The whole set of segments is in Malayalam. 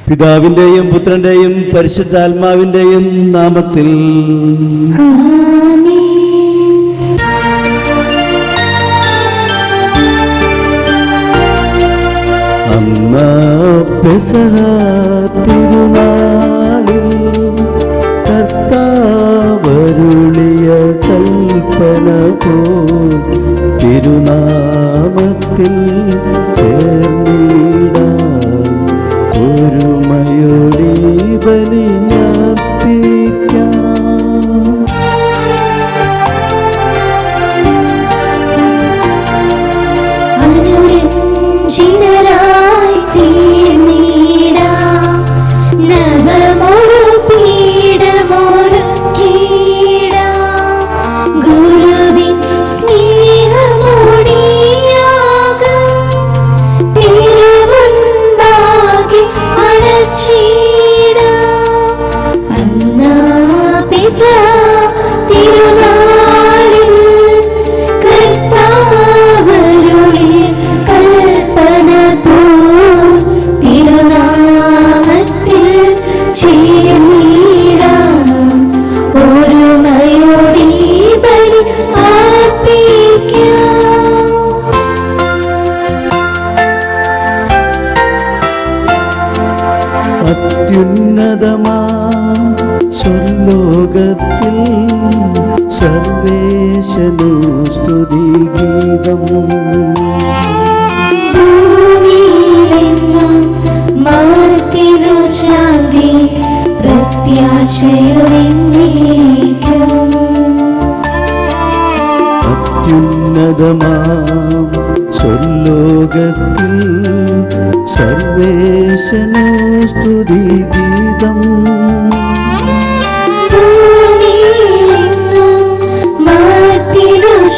പിതാവിന്റെയും പുത്രന്റെയും പരിശുദ്ധാത്മാവിന്റെയും നാമത്തിൽ അന്ന് പെസഹ തിരുനാളിൽ കർത്താവരുളിയ കൽപ്പന പോൽ തിരുനാമത്തിൽ ചേർന്നിടാം ഒരുമയോടെ ബലിയർപ്പിക്കാം. അത്യുന്നതമാം സ്വർലോകത്തിൽ സർവേശനു സ്തുതിഗീതം. ശാന്തി പ്രത്യാശയുമെന്നേക്കും. അത്യുന്നതമാം സ്വർലോകത്തിൽ സർവേശനു സ്തുതിഗീതം.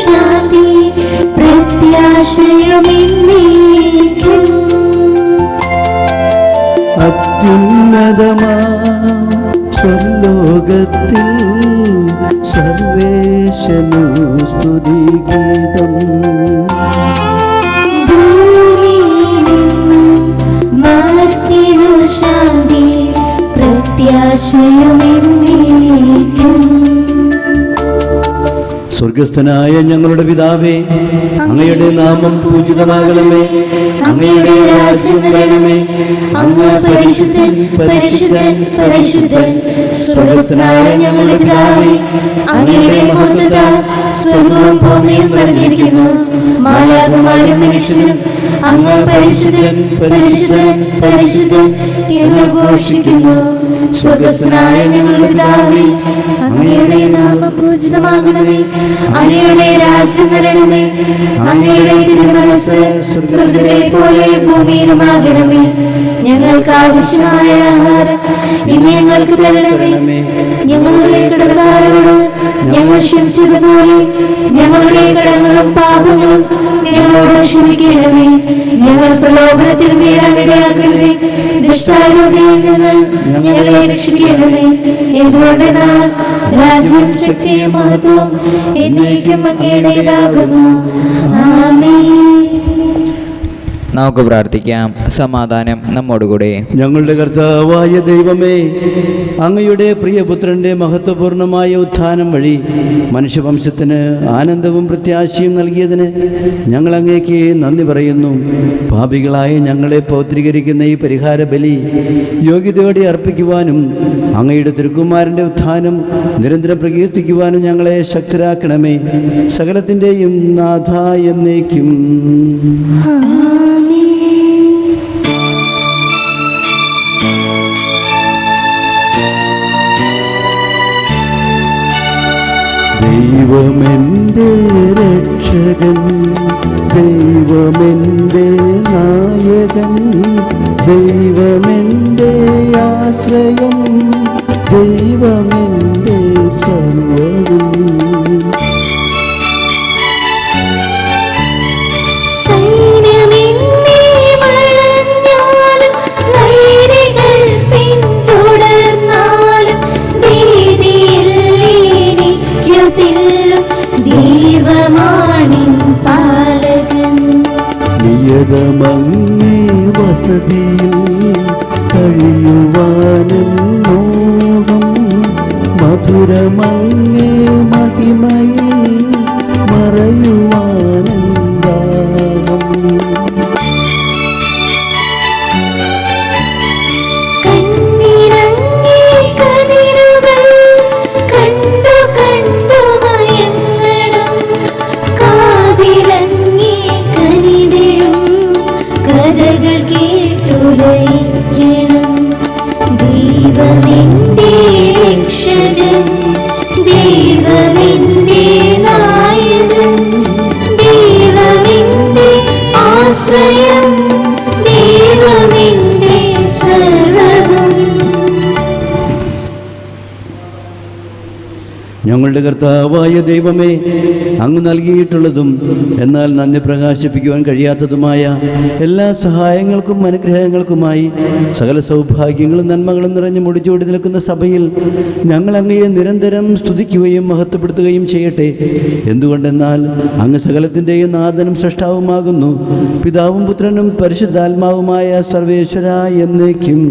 ശാന്തി പ്രത്യാശയുമെന്നേക്കും. അത്യുന്നതമാം സ്വർലോകത്തിൽ സർവേശനു സ്തുതിഗീതം. ശാന്തി പ്രത്യാശയുമെന്നേക്കും. സ്വർഗസ്ഥനായ ഞങ്ങളുടെ പിതാവേ, അങ്ങയുടെ നാമം പൂജിതമാകണമേ, അങ്ങയുടെ രാജ്യം വരണമേ, അങ്ങ് പരിശുദ്ധൻ പരിശുദ്ധൻ പരിശുദ്ധൻ. സ്വർഗസ്ഥനായ ഞങ്ങളുടെ പിതാവേ, അങ്ങയുടെ മഹത്വത്താൽ സ്വർഗവും ഭൂമിയും നിറഞ്ഞിരിക്കുന്നു. മാലാഖമാരും മനുഷ്യരും അങ്ങ് പരിശുദ്ധൻ പരിശുദ്ധൻ പരിശുദ്ധൻ എന്ന് ഘോഷിക്കുന്നു. സ്വർഗസ്ഥനായ ഞങ്ങളുടെ പിതാവേ, അങ്ങയുടെ നാമം പൂജിതമാകണമേ, അങ്ങയുടെ രാജ്യം വരണമേ, അങ്ങയുടെ തിരുമനസ്സ് സ്വർഗ്ഗത്തിലെ പോലെ ഭൂമിയിലുമാകണമേ. ഞങ്ങൾക്ക് ആവശ്യമായ ആഹാരം ഇനി ഞങ്ങൾക്ക് തരണമേ. ഞങ്ങളുടെ കടക്കാരോട് ഞങ്ങൾ ക്ഷമിച്ചതുപോലെ ഞങ്ങളുടെ കടങ്ങളും പാപങ്ങളും ഞങ്ങളോട് ക്ഷമിക്കണമേ. ഞങ്ങൾ പ്രലോഭനത്തിൽ വീഴാനിടയാകരുതേ, ദുഷ്ടാരൂപിയിൽ നിന്ന് ഞങ്ങളെ രക്ഷിക്കണമേ. എന്തുകൊണ്ടെന്നാൽ രാജ്യം ശക്തിയും മഹത്വവും എന്നേക്കും അങ്ങയുടേതാകുന്നു. ആമേൻ. നമുക്ക് പ്രാർത്ഥിക്കാം. സമാധാനം നമ്മോടുകൂടെ. ഞങ്ങളുടെ കർത്താവായ ദൈവമേ, അങ്ങയുടെ പ്രിയപുത്രന്റെ മഹത്വപൂർണമായ ഉത്ഥാനം വഴി മനുഷ്യവംശത്തിന് ആനന്ദവും പ്രത്യാശയും നൽകിയതിന് ഞങ്ങൾ അങ്ങേക്ക് നന്ദി പറയുന്നു. പാപികളായ ഞങ്ങളെ പൗത്രീകരിക്കുന്ന ഈ പരിഹാര ബലി യോഗ്യതയോടെ അർപ്പിക്കുവാനും അങ്ങയുടെ തിരുക്കുമാരൻ്റെ ഉത്ഥാനം നിരന്തരം പ്രകീർത്തിക്കുവാനും ഞങ്ങളെ ശക്തരാക്കണമേ. സകലത്തിൻ്റെയും നാഥ എന്നേക്കും. ദൈവമെൻ്റെ രക്ഷകൻ, ദൈവമെൻ്റെ നായകൻ, ദൈവമെൻ്റെ ആശ്രയം, ദൈവമെൻ്റെ സർവ്വവും. നിയതമങ്ങേ വസതിയിൽ കഴിയും ഞങ്ങളുടെ കർത്താവായ ദൈവമേ, അങ്ങ് നൽകിയിട്ടുള്ളതും എന്നാൽ നന്ദി പ്രകാശിപ്പിക്കുവാൻ കഴിയാത്തതുമായ എല്ലാ സഹായങ്ങൾക്കും അനുഗ്രഹങ്ങൾക്കുമായി സകല സൗഭാഗ്യങ്ങളും നന്മകളും നിറഞ്ഞു മുടിച്ചോടി നിൽക്കുന്ന സഭയിൽ ഞങ്ങൾ അങ്ങയെ നിരന്തരം സ്തുതിക്കുകയും മഹത്വപ്പെടുത്തുകയും ചെയ്യട്ടെ. എന്തുകൊണ്ടെന്നാൽ അങ്ങ് സകലത്തിൻ്റെയും നാഥനും സൃഷ്ടാവുമാകുന്നു. പിതാവും പുത്രനും പരിശുദ്ധാത്മാവുമായ സർവേശ്വര എന്നേക്കും.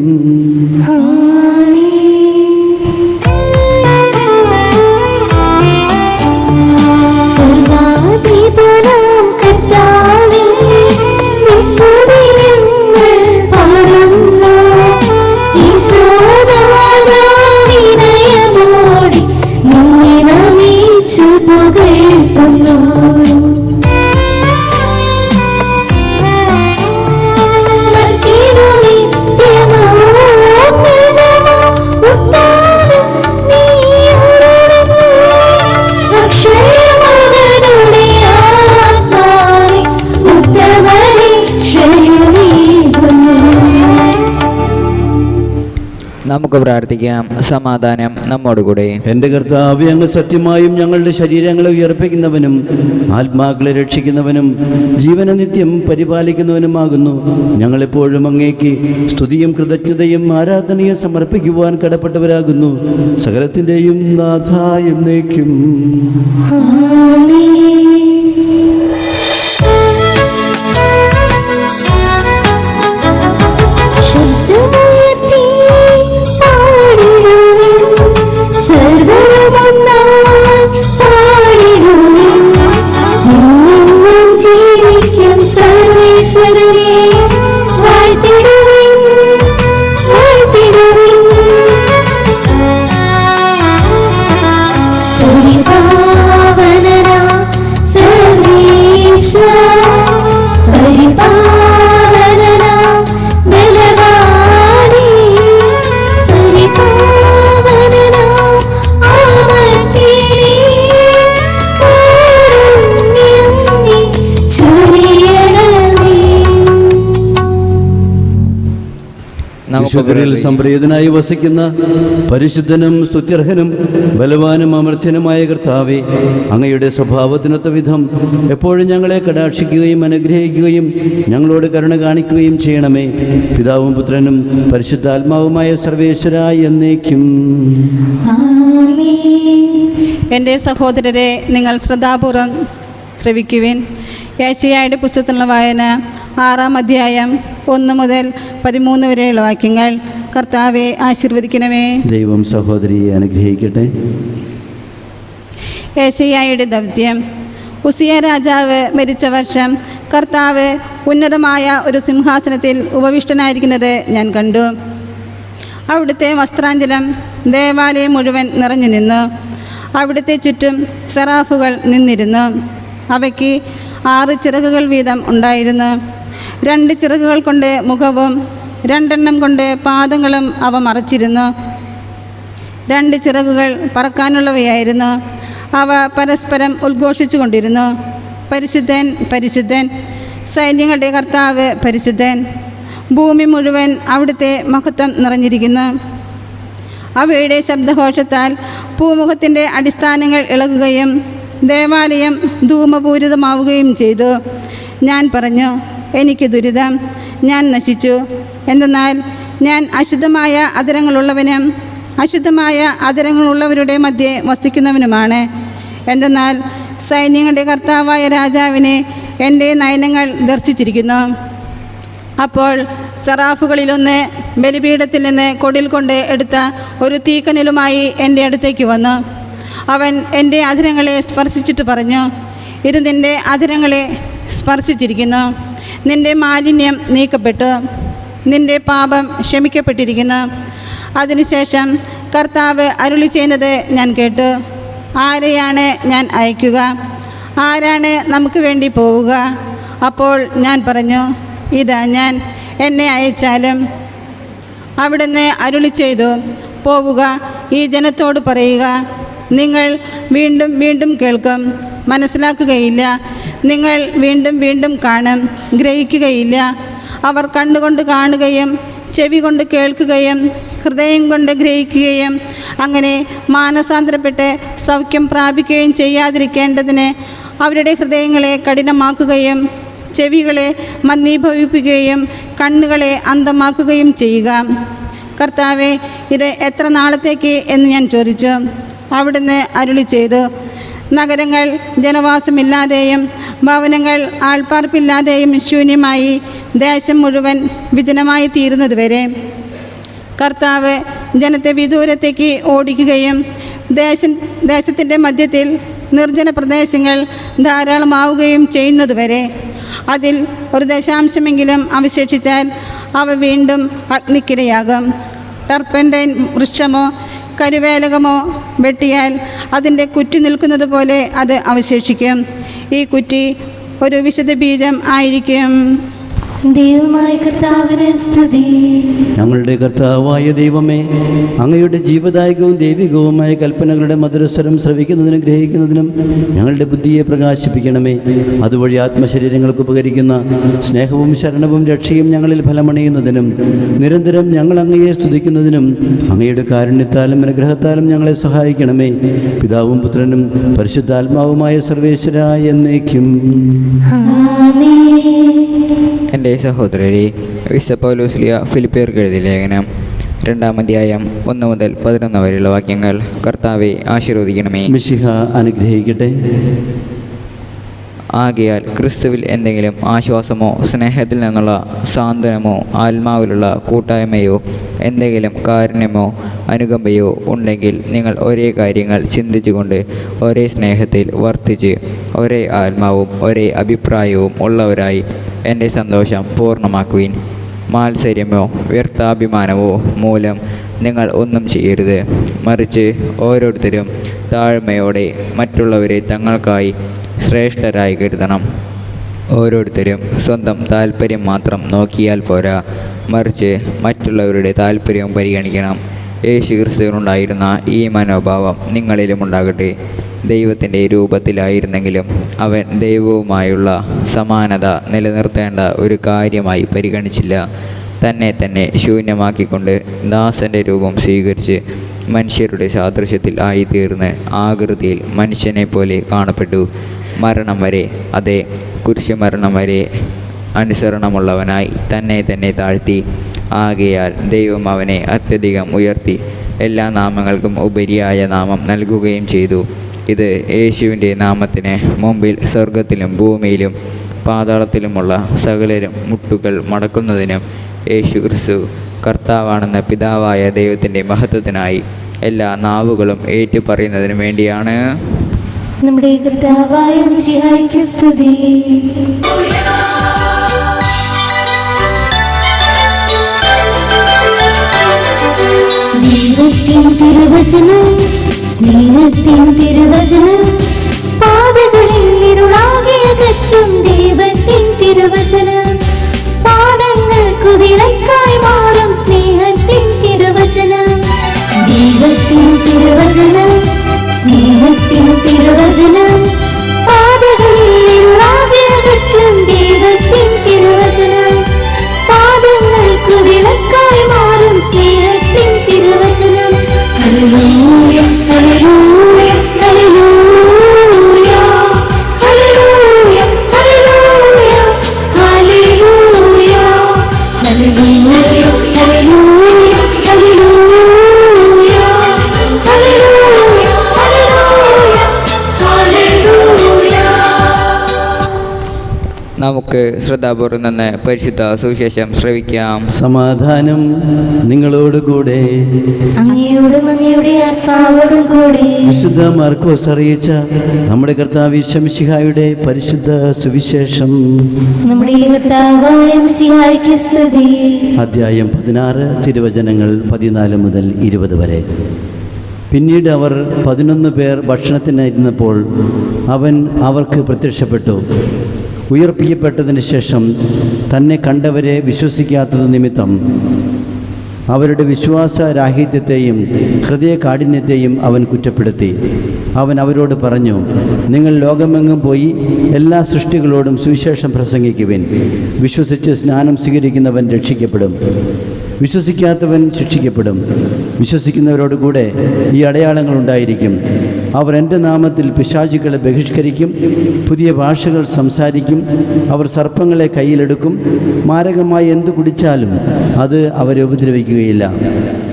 നമുക്ക് പ്രാർത്ഥിക്കാം. സമാധാനം നമ്മോടുകൂടെ. എൻ്റെ കർത്താവേ, അങ്ങ് സത്യമായും ഞങ്ങളുടെ ശരീരങ്ങളെ ഉയർപ്പിക്കുന്നവനും ആത്മാക്കളെ രക്ഷിക്കുന്നവനും ജീവന നിത്യം പരിപാലിക്കുന്നവനുമാകുന്നു. ഞങ്ങളെപ്പോഴും അങ്ങേക്ക് സ്തുതിയും കൃതജ്ഞതയും ആരാധനയും സമർപ്പിക്കുവാൻ കടപ്പെട്ടവരാകുന്നു. സകലത്തിൻ്റെയും നാഥ എന്നേക്കും. വിശുദ്ധരിൽ സംപ്രീതനായി വസിക്കുന്ന പരിശുദ്ധനും സ്തുത്യർഹനും ബലവാനും അമർത്യനുമായ കർത്താവേ, അങ്ങയുടെ സ്വഭാവത്തിനൊത്ത വിധം എപ്പോഴും ഞങ്ങളെ കടാക്ഷിക്കുകയും അനുഗ്രഹിക്കുകയും ഞങ്ങളോട് കരുണ കാണിക്കുകയും ചെയ്യണമേ. പിതാവും പുത്രനും പരിശുദ്ധാത്മാവുമായ സർവേശ്വര എന്നേക്കും. എൻ്റെ സഹോദരരെ, നിങ്ങൾ ശ്രദ്ധാപൂർവം ശ്രവിക്കുവിൻ. യേശയ്യായുടെ പുസ്തകത്തിലുള്ള വായന 6-ാം അധ്യായം 1 മുതൽ 13 വരെയുള്ള വാക്യങ്ങൾ. കർത്താവെ ആശീർവദിക്കണമേ. ദൈവം സഹോദരിയെ അനുഗ്രഹിക്കട്ടെ. യേശയ്യായുടെ ദൗത്യം. ഉസിയ രാജാവ് മരിച്ച വർഷം കർത്താവ് ഉന്നതമായ ഒരു സിംഹാസനത്തിൽ ഉപവിഷ്ടനായിരിക്കുന്നത് ഞാൻ കണ്ടു. അവിടുത്തെ വസ്ത്രാഞ്ചലം ദേവാലയം മുഴുവൻ നിറഞ്ഞു നിന്നു. അവിടുത്തെ ചുറ്റും സെറാഫുകൾ നിന്നിരുന്നു. അവയ്ക്ക് 6 ചിറകുകൾ വീതം ഉണ്ടായിരുന്നു. 2 ചിറകുകൾ കൊണ്ട് മുഖവും 2 കൊണ്ട് പാദങ്ങളും അവ മറച്ചിരുന്നു. 2 ചിറകുകൾ പറക്കാനുള്ളവയായിരുന്നു. അവ പരസ്പരം ഉദ്ഘോഷിച്ചു കൊണ്ടിരുന്നു, പരിശുദ്ധൻ പരിശുദ്ധൻ, സൈന്യങ്ങളുടെ കർത്താവ് പരിശുദ്ധൻ. ഭൂമി മുഴുവൻ അവിടുത്തെ മഹത്വം നിറഞ്ഞിരിക്കുന്നു. അവയുടെ ശബ്ദഘോഷത്താൽ പൂമുഖത്തിൻ്റെ അടിസ്ഥാനങ്ങൾ ഇളകുകയും ദേവാലയം ധൂമപൂരിതമാവുകയും ചെയ്തു. ഞാൻ പറഞ്ഞു, എനിക്ക് ദുരിതം, ഞാൻ നശിച്ചു. എന്തെന്നാൽ ഞാൻ അശുദ്ധമായ അധരങ്ങളുള്ളവനും അശുദ്ധമായ അധരങ്ങളുള്ളവരുടെ മധ്യേ വസിക്കുന്നവനുമാണ്. എന്തെന്നാൽ സൈന്യങ്ങളുടെ കർത്താവായ രാജാവിനെ എൻ്റെ നയനങ്ങൾ ദർശിച്ചിരിക്കുന്നു. അപ്പോൾ സറാഫുകളിലൊന്ന് ബലിപീഠത്തിൽ നിന്ന് കൊടിൽ കൊണ്ട് എടുത്ത ഒരു തീക്കനലുമായി എൻ്റെ അടുത്തേക്ക് വന്നു. അവൻ എൻ്റെ അധരങ്ങളെ സ്പർശിച്ചിട്ട് പറഞ്ഞു, ഇത് നിൻ്റെ അധരങ്ങളെ സ്പർശിച്ചിരിക്കുന്നു. നിൻ്റെ മാലിന്യം നീക്കപ്പെട്ടു, നിൻ്റെ പാപം ക്ഷമിക്കപ്പെട്ടിരിക്കുന്നു. അതിനുശേഷം കർത്താവ് അരുളി ചെയ്യുന്നത് ഞാൻ കേട്ടു. ആരെയാണ് ഞാൻ അയക്കുക? ആരാണ് നമുക്ക് വേണ്ടി പോവുക? അപ്പോൾ ഞാൻ പറഞ്ഞു, ഇതാ ഞാൻ, എന്നെ അയച്ചാലും. അവിടുന്ന് അരുളി ചെയ്തു, പോവുക, ഈ ജനത്തോട് പറയുക, നിങ്ങൾ വീണ്ടും വീണ്ടും കേൾക്കും, മനസ്സിലാക്കുകയില്ല. നിങ്ങൾ വീണ്ടും വീണ്ടും കാണും, ഗ്രഹിക്കുകയില്ല. അവർ കണ്ണുകൊണ്ട് കാണുകയും ചെവി കൊണ്ട് കേൾക്കുകയും ഹൃദയം കൊണ്ട് ഗ്രഹിക്കുകയും അങ്ങനെ മാനസാന്തരപ്പെട്ട് സൗഖ്യം പ്രാപിക്കുകയും ചെയ്യാതിരിക്കേണ്ടതിന് അവരുടെ ഹൃദയങ്ങളെ കഠിനമാക്കുകയും ചെവികളെ മന്ദീഭവിപ്പിക്കുകയും കണ്ണുകളെ അന്ധമാക്കുകയും ചെയ്യുക. കർത്താവെ, ഇത് എത്ര നാളത്തേക്ക് എന്ന് ഞാൻ ചോദിച്ചു. അവിടുന്ന് അരുളി ചെയ്തു, നഗരങ്ങൾ ജനവാസമില്ലാതെയും ഭവനങ്ങൾ ആൾപ്പാർപ്പില്ലാതെയും ശൂന്യമായി ദേശം മുഴുവൻ വിജനമായി തീരുന്നതുവരെ കർത്താവ് ജനത്തെ വിദൂരത്തേക്ക് ഓടിക്കുകയും ദേശത്തിൻ്റെ മധ്യത്തിൽ നിർജ്ജന പ്രദേശങ്ങൾ ധാരാളമാവുകയും ചെയ്യുന്നതുവരെ അതിൽ ഒരു ദശാംശമെങ്കിലും അവശേഷിച്ചാൽ അവ വീണ്ടും അഗ്നിക്കിരയാകും. ടർപ്പൻ്റൈൻ വൃക്ഷമോ കരുവേലകമോ വെട്ടിയാൽ അതിൻ്റെ കുറ്റി നിൽക്കുന്നത് പോലെ അത് അവശേഷിക്കും. ഈ കുറ്റി ഒരു വിശുദ്ധ ബീജം ആയിരിക്കും. ദൈവമായ കർത്താവിനെ സ്തുതി. ഞങ്ങളുടെ കർത്താവായ ദൈവമേ, അങ്ങയുടെ ജീവദായകവും ദൈവികവുമായ കൽപ്പനകളുടെ മധുരസ്വരം ശ്രവിക്കുന്നതിനും ഗ്രഹിക്കുന്നതിനും ഞങ്ങളുടെ ബുദ്ധിയെ പ്രകാശിപ്പിക്കണമേ. അതുവഴി ആത്മശരീരങ്ങൾക്ക് ഉപകരിക്കുന്ന സ്നേഹവും ശരണവും രക്ഷയും ഞങ്ങളിൽ ഫലമണിയുന്നതിനും നിരന്തരം ഞങ്ങൾ അങ്ങയെ സ്തുതിക്കുന്നതിനും അങ്ങയുടെ കാരുണ്യത്താലും അനുഗ്രഹത്താലും ഞങ്ങളെ സഹായിക്കണമേ. പിതാവും പുത്രനും പരിശുദ്ധാത്മാവുമായ സർവേശ്വരായ എന്നേക്കും. എൻ്റെ സഹോദരരെ, വിശുദ്ധ പൗലോസ്ലീഹ ഫിലിപ്പിയർക്ക് എഴുതിയ ലേഖനം 2-ാം അധ്യായം 1 മുതൽ 11 വരെയുള്ള വാക്യങ്ങൾ. കർത്താവെ ആശീർവദിക്കണമേ. മിശിഹ അനുഗ്രഹിക്കട്ടെ. ആകയാൽ ക്രിസ്തുവിൽ എന്തെങ്കിലും ആശ്വാസമോ സ്നേഹത്തിൽ നിന്നുള്ള സാന്ത്വനമോ ആത്മാവിലുള്ള കൂട്ടായ്മയോ എന്തെങ്കിലും കാരുണ്യമോ അനുകമ്പയോ ഉണ്ടെങ്കിൽ നിങ്ങൾ ഒരേ കാര്യങ്ങൾ ചിന്തിച്ചുകൊണ്ട് ഒരേ സ്നേഹത്തിൽ വർത്തിച്ച് ഒരേ ആത്മാവും ഒരേ അഭിപ്രായവും ഉള്ളവരായി എൻ്റെ സന്തോഷം പൂർണ്ണമാക്കുവിൻ. മാത്സര്യമോ വ്യർത്ഥാഭിമാനമോ മൂലം നിങ്ങൾ ഒന്നും ചെയ്യരുത്. മറിച്ച് ഓരോരുത്തരും താഴ്മയോടെ മറ്റുള്ളവരെ തങ്ങൾക്കായി ശ്രേഷ്ഠരായി കരുതണം. ഓരോരുത്തരും സ്വന്തം താല്പര്യം മാത്രം നോക്കിയാൽ പോരാ, മറിച്ച് മറ്റുള്ളവരുടെ താല്പര്യവും പരിഗണിക്കണം. യേശു ക്രിസ്തുവിനുണ്ടായിരുന്ന ഈ മനോഭാവം നിങ്ങളിലും ഉണ്ടാകട്ടെ. ദൈവത്തിൻ്റെ രൂപത്തിലായിരുന്നെങ്കിലും അവൻ ദൈവവുമായുള്ള സമാനത നിലനിർത്തേണ്ട ഒരു കാര്യമായി പരിഗണിച്ചില്ല. തന്നെ ശൂന്യമാക്കിക്കൊണ്ട് ദാസൻ്റെ രൂപം സ്വീകരിച്ച് മനുഷ്യരുടെ സാദൃശ്യത്തിൽ ആയിത്തീർന്ന് ആകൃതിയിൽ മനുഷ്യനെ പോലെ കാണപ്പെട്ടു. മരണം വരെ, അതെ കുരിശുമരണം വരെ അനുസരണമുള്ളവനായി തന്നെ താഴ്ത്തി. ആകയാൽ ദൈവം അവനെ അത്യധികം ഉയർത്തി എല്ലാ നാമങ്ങൾക്കും ഉപരിയായ നാമം നൽകുകയും ചെയ്തു. ഇത് യേശുവിൻ്റെ നാമത്തിന് മുമ്പിൽ സ്വർഗത്തിലും ഭൂമിയിലും പാതാളത്തിലുമുള്ള സകലരും മുട്ടുകൾ മടക്കുന്നതിനും യേശു ക്രിസ്തു കർത്താവാണെന്ന പിതാവായ ദൈവത്തിൻ്റെ മഹത്വത്തിനായി എല്ലാ നാവുകളും ഏറ്റുപറയുന്നതിനും വേണ്ടിയാണ്. നമ്മുടെ കർത്താവായ മിശിഹായ്ക്ക് സ്തുതി. ദൈവത്തിൻ തിരുവചനം, സ്നേഹത്തിൻ തിരുവചനം, പാതകളിൽ ഇരുളാകെ അകറ്റും ദൈവത്തിൻ തിരുവചനം, പാദങ്ങൾക്കു വിളക്കായി മാറും സ്നേഹത്തിൻ തിരുവചനം. ദൈവത്തിൻ തിരുവചനം, സ്നേഹത്തിൻ തിരുവചനം, പാതകളിൽ ഇരുളാകെ അകറ്റും ദൈവത്തിൻ തിരുവചനം, പാദങ്ങൾക്കു വിളക്കായി മാറും സ്നേഹത്തിൻ തിരുവചനം. Hallelujah, hallelujah, hallelujah, hallelujah, hallelujah, hallelujah, hallelujah, hallelujah, hallelujah, hallelujah, hallelujah. നമുക്ക് ശ്രദ്ധാപൂർവ്വം നിന്ന് പരിശുദ്ധ സുവിശേഷം ശ്രവിക്കാം. സമാധാനം നിങ്ങളോടുകൂടെ. അങ്ങയോടും അങ്ങയുടെ ആത്മാവോടും കൂടെ. വിശുദ്ധ മാർക്കോസ് അറിയിച്ച നമ്മുടെ കർത്താവ് ഈശോ മിശിഹായുടെ പരിശുദ്ധ സുവിശേഷം. നമ്മുടെ കർത്താവായ മിശിഹായ്ക്ക് സ്തുതി. അധ്യായം 16, തിരുവചനങ്ങൾ 14 മുതൽ 20 വരെ. പിന്നീട് അവർ 11 പേർ ഭക്ഷണത്തിനായിരുന്നപ്പോൾ അവൻ അവർക്ക് പ്രത്യക്ഷപ്പെട്ടു. ഉയർപ്പിക്കപ്പെട്ടതിന് ശേഷം തന്നെ കണ്ടവരെ വിശ്വസിക്കാത്തത് നിമിത്തം അവരുടെ വിശ്വാസരാഹിത്യത്തെയും ഹൃദയകാഠിന്യത്തെയും അവൻ കുറ്റപ്പെടുത്തി. അവൻ അവരോട് പറഞ്ഞു, നിങ്ങൾ ലോകമെങ്ങും പോയി എല്ലാ സൃഷ്ടികളോടും സുവിശേഷം പ്രസംഗിക്കുവിൻ. വിശ്വസിച്ച് സ്നാനം സ്വീകരിക്കുന്നവൻ രക്ഷിക്കപ്പെടും, വിശ്വസിക്കാത്തവൻ ശിക്ഷിക്കപ്പെടും. വിശ്വസിക്കുന്നവരോട് കൂടെ ഈ അടയാളങ്ങൾ ഉണ്ടായിരിക്കും. അവർ എൻ്റെ നാമത്തിൽ പിശാചുക്കളെ ബഹിഷ്കരിക്കും, പുതിയ ഭാഷകൾ സംസാരിക്കും, അവർ സർപ്പങ്ങളെ കയ്യിലെടുക്കും, മാരകമായി എന്തു കുടിച്ചാലും അത് അവരെ ഉപദ്രവിക്കുകയില്ല.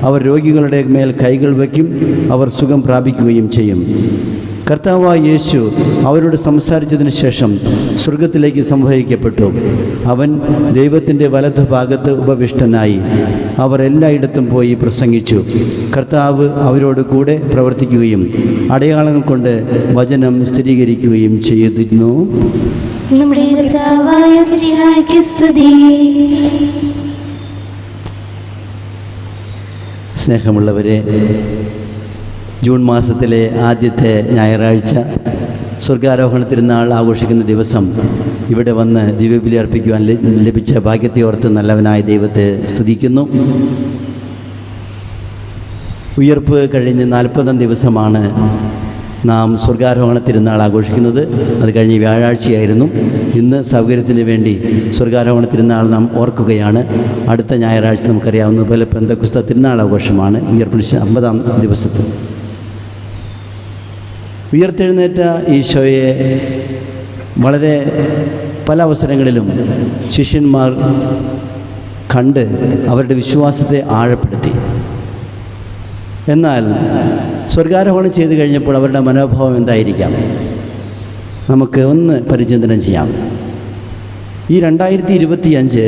അവർ രോഗികളുടെ മേൽ കൈകൾ വയ്ക്കും, അവർ സുഖം പ്രാപിക്കുകയും ചെയ്യും. കർത്താവായ യേശു അവരോട് സംസാരിച്ചതിന് ശേഷം സ്വർഗത്തിലേക്ക് സംവഹിക്കപ്പെട്ടു. അവൻ ദൈവത്തിൻ്റെ വലതുഭാഗത്ത് ഉപവിഷ്ടനായി. അവർ എല്ലായിടത്തും പോയി പ്രസംഗിച്ചു. കർത്താവ് അവരോട് കൂടെ പ്രവർത്തിക്കുകയും അടയാളങ്ങൾ കൊണ്ട് വചനം സ്ഥിരീകരിക്കുകയും ചെയ്തിരുന്നു. നമ്മുടെ കർത്താവായ മിശിഹായ്ക്ക് സ്തുതി. സ്നേഹമുള്ളവരെ, ജൂൺ മാസത്തിലെ ആദ്യത്തെ ഞായറാഴ്ച സ്വർഗാരോഹണ തിരുനാൾ ആഘോഷിക്കുന്ന ദിവസം ഇവിടെ വന്ന് ദിവ്യബലി അർപ്പിക്കുവാൻ ലഭിച്ച ഭാഗ്യത്തെ ഓർത്ത് നല്ലവനായ ദൈവത്തെ സ്തുതിക്കുന്നു. ഉയർപ്പ് കഴിഞ്ഞ് 40 ദിവസമാണ് നാം സ്വർഗാരോഹണ തിരുനാൾ ആഘോഷിക്കുന്നത്. അത് കഴിഞ്ഞ് വ്യാഴാഴ്ചയായിരുന്നു. ഇന്ന് സൗകര്യത്തിന് വേണ്ടി സ്വർഗാരോഹണ തിരുനാൾ നാം ഓർക്കുകയാണ്. അടുത്ത ഞായറാഴ്ച നമുക്കറിയാവുന്നതുപോലെ പെന്തക്കോസ്ത് തിരുനാൾ ആഘോഷമാണ് ഉയർപ്പിന് 50 ദിവസത്തിൽ. ഉയർത്തെഴുന്നേറ്റ ഈശോയെ വളരെ പല അവസരങ്ങളിലും ശിഷ്യന്മാർ കണ്ട് അവരുടെ വിശ്വാസത്തെ ആഴപ്പെടുത്തി. എന്നാൽ സ്വർഗാരോഹണം ചെയ്തു കഴിഞ്ഞപ്പോൾ അവരുടെ മനോഭാവം എന്തായിരിക്കാം? നമുക്ക് ഒന്ന് പരിചിന്തനം ചെയ്യാം. ഈ 2025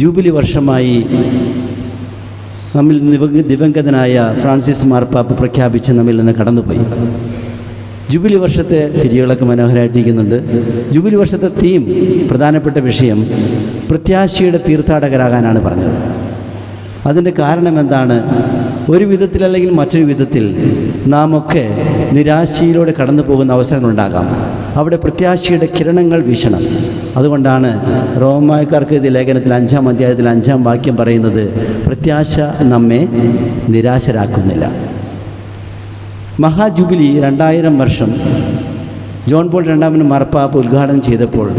ജൂബിലി വർഷമായി നമ്മിൽ ദിവംഗതനായ ഫ്രാൻസിസ് മാർപ്പാപ്പ പ്രഖ്യാപിച്ച് നമ്മിൽ നിന്ന് കടന്നുപോയി. ജൂബിലി വർഷത്തെ തിരികളൊക്കെ മനോഹരമായിട്ടിരിക്കുന്നുണ്ട്. ജൂബിലി വർഷത്തെ തീം, പ്രധാനപ്പെട്ട വിഷയം പ്രത്യാശയുടെ തീർത്ഥാടകരാകാനാണ് പറഞ്ഞത്. അതിൻ്റെ കാരണം എന്താണ്? ഒരു വിധത്തിൽ അല്ലെങ്കിൽ മറ്റൊരു വിധത്തിൽ നാം ഒക്കെ നിരാശയിലൂടെ കടന്നു പോകുന്ന അവസരങ്ങളുണ്ടാകാം. അവിടെ പ്രത്യാശയുടെ കിരണങ്ങൾ വീശണം. അതുകൊണ്ടാണ് റോമാക്കാർക്ക് എഴുതിയ ലേഖനത്തിൽ 5-ാം അധ്യായത്തിൽ 5-ാം വാക്യം പറയുന്നത്, പ്രത്യാശ നമ്മെ നിരാശരാക്കുന്നില്ല. മഹാജൂബിലി 2000 വർഷം ജോൺ പോൾ രണ്ടാമൻ മാർപ്പാപ്പ ഉദ്ഘാടനം ചെയ്തപ്പോൾ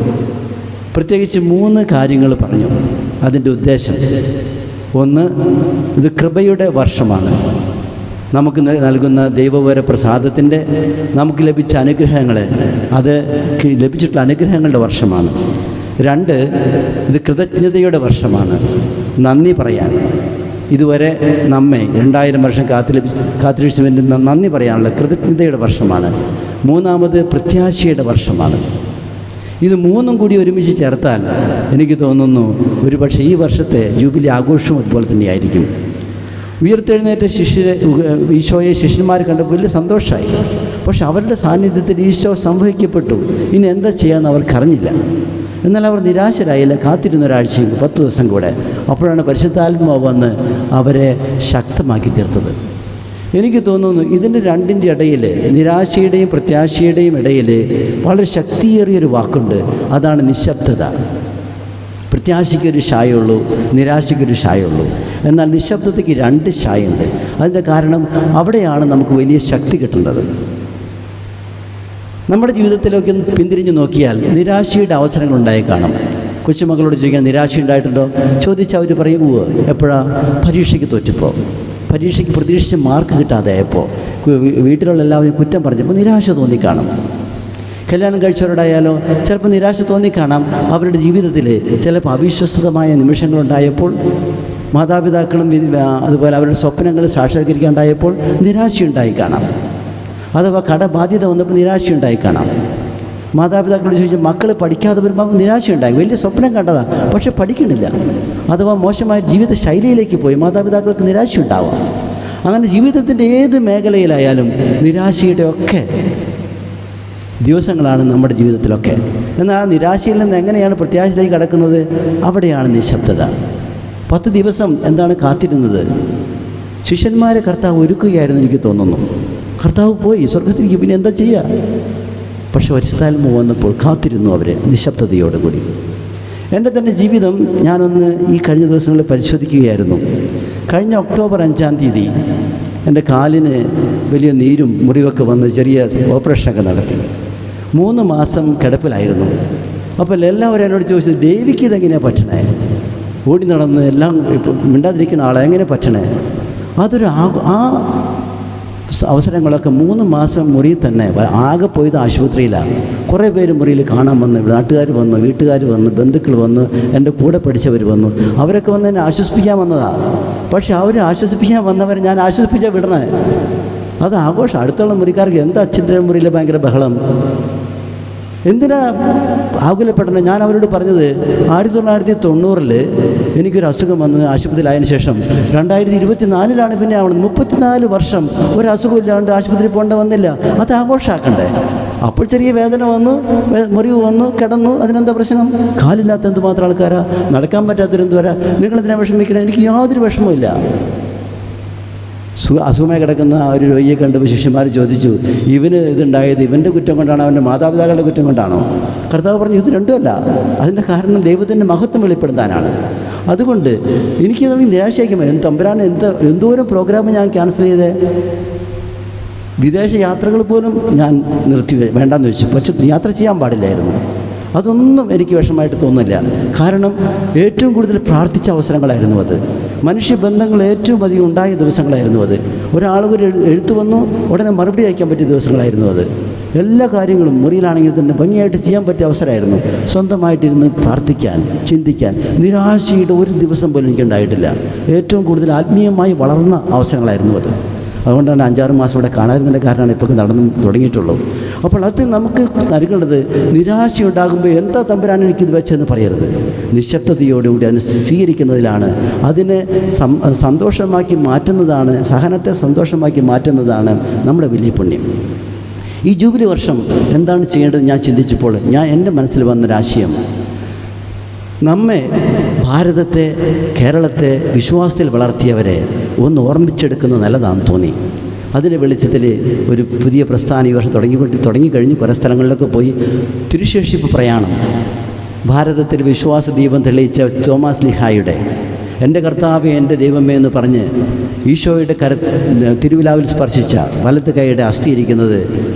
പ്രത്യേകിച്ച് 3 കാര്യങ്ങൾ പറഞ്ഞു. അതിൻ്റെ ഉദ്ദേശം, ഒന്ന്, ഇത് കൃപയുടെ വർഷമാണ്. നമുക്ക് നൽകുന്ന ദൈവവര പ്രസാദത്തിൻ്റെ നമുക്ക് ലഭിച്ച അനുഗ്രഹങ്ങൾ, അത് ലഭിച്ചിട്ടുള്ള അനുഗ്രഹങ്ങളുടെ വർഷമാണ്. 2, ഇത് കൃതജ്ഞതയുടെ വർഷമാണ്. നന്ദി പറയാൻ, ഇതുവരെ നമ്മെ 2000 വർഷം കാത്തിരിച്ചതിന് നന്ദി പറയാനുള്ള കൃതജ്ഞതയുടെ വർഷമാണ്. 3, പ്രത്യാശയുടെ വർഷമാണ്. ഇത് 3 കൂടി ഒരുമിച്ച് ചേർത്താൽ എനിക്ക് തോന്നുന്നു ഒരുപക്ഷെ ഈ വർഷത്തെ ജൂബിലി ആഘോഷവും അതുപോലെ തന്നെയായിരിക്കും. ഉയർത്തെഴുന്നേറ്റ ഈശോയെ ശിഷ്യന്മാർ കണ്ടപ്പോൾ വലിയ സന്തോഷമായി. പക്ഷെ അവരുടെ സാന്നിധ്യത്തിൽ ഈശോ സംഭവിക്കപ്പെട്ടു. ഇനി എന്താ ചെയ്യാമെന്ന് അവർക്കറിഞ്ഞില്ല. എന്നാൽ അവർ നിരാശരായില്ല. കാത്തിരുന്ന ഒരാഴ്ചയും 10 ദിവസം കൂടെ. അപ്പോഴാണ് പരിശുദ്ധാത്മാവ് വന്ന് അവരെ ശക്തമാക്കി തീർത്തത്. എനിക്ക് തോന്നുന്നു ഇതിൻ്റെ രണ്ടിൻ്റെ ഇടയിൽ, നിരാശയുടെയും പ്രത്യാശയുടെയും ഇടയിൽ വളരെ ശക്തിയേറിയൊരു വാക്കുണ്ട്. അതാണ് നിശബ്ദത. പ്രത്യാശയ്ക്കൊരു ഷായുള്ളൂ, നിരാശയ്ക്കൊരു ഷായുള്ളൂ. എന്നാൽ നിശബ്ദതയ്ക്ക് 2 ഷായുണ്ട്. അതിൻ്റെ കാരണം അവിടെയാണ് നമുക്ക് വലിയ ശക്തി കിട്ടേണ്ടത്. നമ്മുടെ ജീവിതത്തിലേക്ക് പിന്തിരിഞ്ഞ് നോക്കിയാൽ നിരാശയുടെ അവസരങ്ങളുണ്ടായി കാണും. കൊച്ചുമക്കളോട് ചോദിക്കാൻ നിരാശ ഉണ്ടായിട്ടുണ്ടോ ചോദിച്ചാൽ അവർ പറയും, എപ്പോഴാണ്? പരീക്ഷയ്ക്ക് തോറ്റിപ്പോൾ, പരീക്ഷയ്ക്ക് പ്രതീക്ഷിച്ച് മാർക്ക് കിട്ടാതെയായപ്പോൾ, വീട്ടിലുള്ള എല്ലാവരും കുറ്റം പറഞ്ഞപ്പോൾ നിരാശ തോന്നിക്കാണും. കല്യാണം കഴിച്ചവരോടായാലോ ചിലപ്പോൾ നിരാശ തോന്നിക്കാണാം. അവരുടെ ജീവിതത്തിൽ ചിലപ്പോൾ അവിശ്വസ്തമായ നിമിഷങ്ങളുണ്ടായപ്പോൾ, മാതാപിതാക്കളും അതുപോലെ അവരുടെ സ്വപ്നങ്ങൾ സാക്ഷാത്കരിക്കാണ്ടായപ്പോൾ നിരാശയുണ്ടായി കാണാം. അഥവാ കടബാധ്യത വന്നപ്പോൾ നിരാശയുണ്ടായി കാണാം. മാതാപിതാക്കളോട് ചോദിച്ചാൽ മക്കൾ പഠിക്കാതെ വരുമ്പോൾ നിരാശയുണ്ടായി. വലിയ സ്വപ്നം കണ്ടതാണ്, പക്ഷെ പഠിക്കണില്ല. അഥവാ മോശമായ ജീവിത ശൈലിയിലേക്ക് പോയി മാതാപിതാക്കൾക്ക് നിരാശയുണ്ടാവാം. അങ്ങനെ ജീവിതത്തിൻ്റെ ഏത് മേഖലയിലായാലും നിരാശയുടെ ഒക്കെ ദിവസങ്ങളാണ് നമ്മുടെ ജീവിതത്തിലൊക്കെ. എന്നാൽ ആ നിരാശയിൽ നിന്ന് എങ്ങനെയാണ് പ്രത്യാശയിലേക്ക് കടക്കുന്നത്? അവിടെയാണ് നിശബ്ദത. 10 ദിവസം എന്താണ് കാത്തിരുന്നത്? ശിഷ്യന്മാരെ കർത്താവ് ഒരുക്കുകയായിരുന്നു എനിക്ക് തോന്നുന്നു. കർത്താവ് പോയി സ്വർഗത്തിലേക്ക്, പിന്നെ എന്താ ചെയ്യുക? പക്ഷെ പരിശുദ്ധാത്മാവ് വന്നപ്പോൾ കാത്തിരുന്നു അവരെ നിശബ്ദതയോടുകൂടി. എൻ്റെ തന്നെ ജീവിതം ഞാനൊന്ന് ഈ കഴിഞ്ഞ ദിവസങ്ങളിൽ പരിശോധിക്കുകയായിരുന്നു. കഴിഞ്ഞ ഒക്ടോബർ 5-ാം തീയതി എൻ്റെ കാലിന് വലിയ നീരും മുറിവൊക്കെ വന്ന് ചെറിയ ഓപ്പറേഷനൊക്കെ നടത്തി. 3 മാസം കിടപ്പിലായിരുന്നു. അപ്പോൾ എല്ലാവരും എന്നോട് ചോദിച്ചത്, ഡേവിക്ക് ഇതെങ്ങനെയാണ് പറ്റണേ? ഓടി നടന്ന് എല്ലാം ഇപ്പം മിണ്ടാതിരിക്കുന്ന ആളെ എങ്ങനെ പറ്റണേ? അതൊരു ആ അവസരങ്ങളൊക്കെ 3 മാസം മുറിയിൽ തന്നെ, ആകെ പോയത് ആശുപത്രിയിലാണ്. കുറേ പേര് മുറിയിൽ കാണാൻ വന്നു, നാട്ടുകാർ വന്നു, വീട്ടുകാർ വന്നു, ബന്ധുക്കൾ വന്നു, എൻ്റെ കൂടെ പഠിച്ചവർ വന്നു. അവരൊക്കെ വന്ന് എന്നെ ആശ്വസിപ്പിക്കാൻ വന്നതാണ്. പക്ഷെ അവർ ആശ്വസിപ്പിക്കാൻ വന്നവരെ ഞാൻ ആശ്വസിപ്പിച്ചാൽ വിടണേ. അത് ആഘോഷം. അടുത്തുള്ള മുറിക്കാർക്ക് എന്താ അച്ഛൻ്റെ മുറിയിൽ ഭയങ്കര ബഹളം, എന്തിനാ ആകുലപ്പെടണം? ഞാൻ അവരോട് പറഞ്ഞത് 1990 എനിക്കൊരു അസുഖം വന്ന് ആശുപത്രിയിലായതിനു ശേഷം 2024 പിന്നെ ആവണം. 34 വർഷം ഒരു അസുഖമില്ലാണ്ട് ആശുപത്രിയിൽ പോകേണ്ട വന്നില്ല. അത് ആഘോഷമാക്കണ്ടേ? അപ്പോൾ ചെറിയ വേദന വന്നു, മുറിവ് വന്നു, കിടന്നു, അതിനെന്താ പ്രശ്നം? കാലില്ലാത്ത എന്തുമാത്രം ആൾക്കാരാ, നടക്കാൻ പറ്റാത്തൊരെന്ത് വരാ, നിങ്ങളെന്തിനാ വിഷമിക്കണം? എനിക്ക് യാതൊരു വിഷമമില്ല. അസുഖമായി കിടക്കുന്ന ഒരു രോഗിയെ കണ്ടപ്പോൾ ശിഷ്യന്മാർ ചോദിച്ചു, ഇവന് ഇതുണ്ടായത് ഇവൻ്റെ കുറ്റം കൊണ്ടാണോ അവൻ്റെ മാതാപിതാക്കളുടെ കുറ്റം കൊണ്ടാണോ? കർത്താവ് പറഞ്ഞു, ഇത് രണ്ടുമല്ല. അതിൻ്റെ കാരണം ദൈവത്തിൻ്റെ മഹത്വം വെളിപ്പെടുത്താനാണ്. അതുകൊണ്ട് എനിക്ക് നിരാശയാക്കുമ്പോൾ തമ്പുരാൻ എന്തോരം പ്രോഗ്രാം ഞാൻ ക്യാൻസൽ ചെയ്തേ. വിദേശ യാത്രകൾ പോലും ഞാൻ നിർത്തി, വേണ്ടാന്ന് വെച്ചു. പക്ഷെ യാത്ര ചെയ്യാൻ പാടില്ലായിരുന്നു. അതൊന്നും എനിക്ക് വിഷമമായിട്ട് തോന്നുന്നില്ല. കാരണം ഏറ്റവും കൂടുതൽ പ്രാർത്ഥിച്ച അവസരങ്ങളായിരുന്നു അത്. മനുഷ്യബന്ധങ്ങൾ ഏറ്റവും അധികം ഉണ്ടായ ദിവസങ്ങളായിരുന്നു അത്. ഒരാളൊരു എഴുത്ത് വന്നു ഉടനെ മറുപടി അയക്കാൻ പറ്റിയ ദിവസങ്ങളായിരുന്നു അത്. എല്ലാ കാര്യങ്ങളും മുറിയിലാണെങ്കിൽ തന്നെ ഭംഗിയായിട്ട് ചെയ്യാൻ പറ്റിയ അവസരമായിരുന്നു. സ്വന്തമായിട്ടിരുന്ന് പ്രാർത്ഥിക്കാൻ, ചിന്തിക്കാൻ, നിരാശയുടെ ഒരു ദിവസം പോലും എനിക്കുണ്ടായിട്ടില്ല. ഏറ്റവും കൂടുതൽ ആത്മീയമായി വളർന്ന അവസരങ്ങളായിരുന്നു അത്. അതുകൊണ്ടാണ് 5-6 മാസം ഇവിടെ കാണാതിരുന്നതിൻ്റെ കാരണമാണ് ഇപ്പോൾ നടന്നു തുടങ്ങിയിട്ടുള്ളൂ. അപ്പോൾ അത് നമുക്ക് നൽകേണ്ടത്, നിരാശയുണ്ടാകുമ്പോൾ എന്താ തമ്പുരാൻ എനിക്കിത് വെച്ചെന്ന് പറയരുത്. നിശബ്ദതയോടുകൂടി അതിനെ സ്വീകരിക്കുന്നതിലാണ്, അതിനെ സന്തോഷമാക്കി മാറ്റുന്നതാണ്, സഹനത്തെ സന്തോഷമാക്കി മാറ്റുന്നതാണ് നമ്മുടെ വലിയ പുണ്യം. ഈ ജൂബിലി വർഷം എന്താണ് ചെയ്യേണ്ടത് ഞാൻ ചിന്തിച്ചപ്പോൾ എൻ്റെ മനസ്സിൽ വന്നൊരാശയം, നമ്മെ ഭാരതത്തെ, കേരളത്തെ വിശ്വാസത്തിൽ വളർത്തിയവരെ ഒന്ന് ഓർമ്മിച്ചെടുക്കുന്നത് നല്ലതാണെന്ന് തോന്നി. അതിൻ്റെ വെളിച്ചത്തിൽ ഒരു പുതിയ പ്രസ്ഥാനം ഈ വർഷം തുടങ്ങിക്കഴിഞ്ഞു. കുറേ സ്ഥലങ്ങളിലൊക്കെ പോയി തിരുശേഷിപ്പ് പ്രയാണം. ഭാരതത്തിൽ വിശ്വാസ ദീപം തെളിയിച്ച തോമാസ് ലിഹായുടെ എൻ്റെ കർത്താവേ എൻ്റെ ദൈവമേ എന്ന് പറഞ്ഞ് ഈശോയുടെ തിരുവിലാവിൽ സ്പർശിച്ച വലത്ത് കൈയുടെ അസ്ഥി ഇരിക്കുന്നത്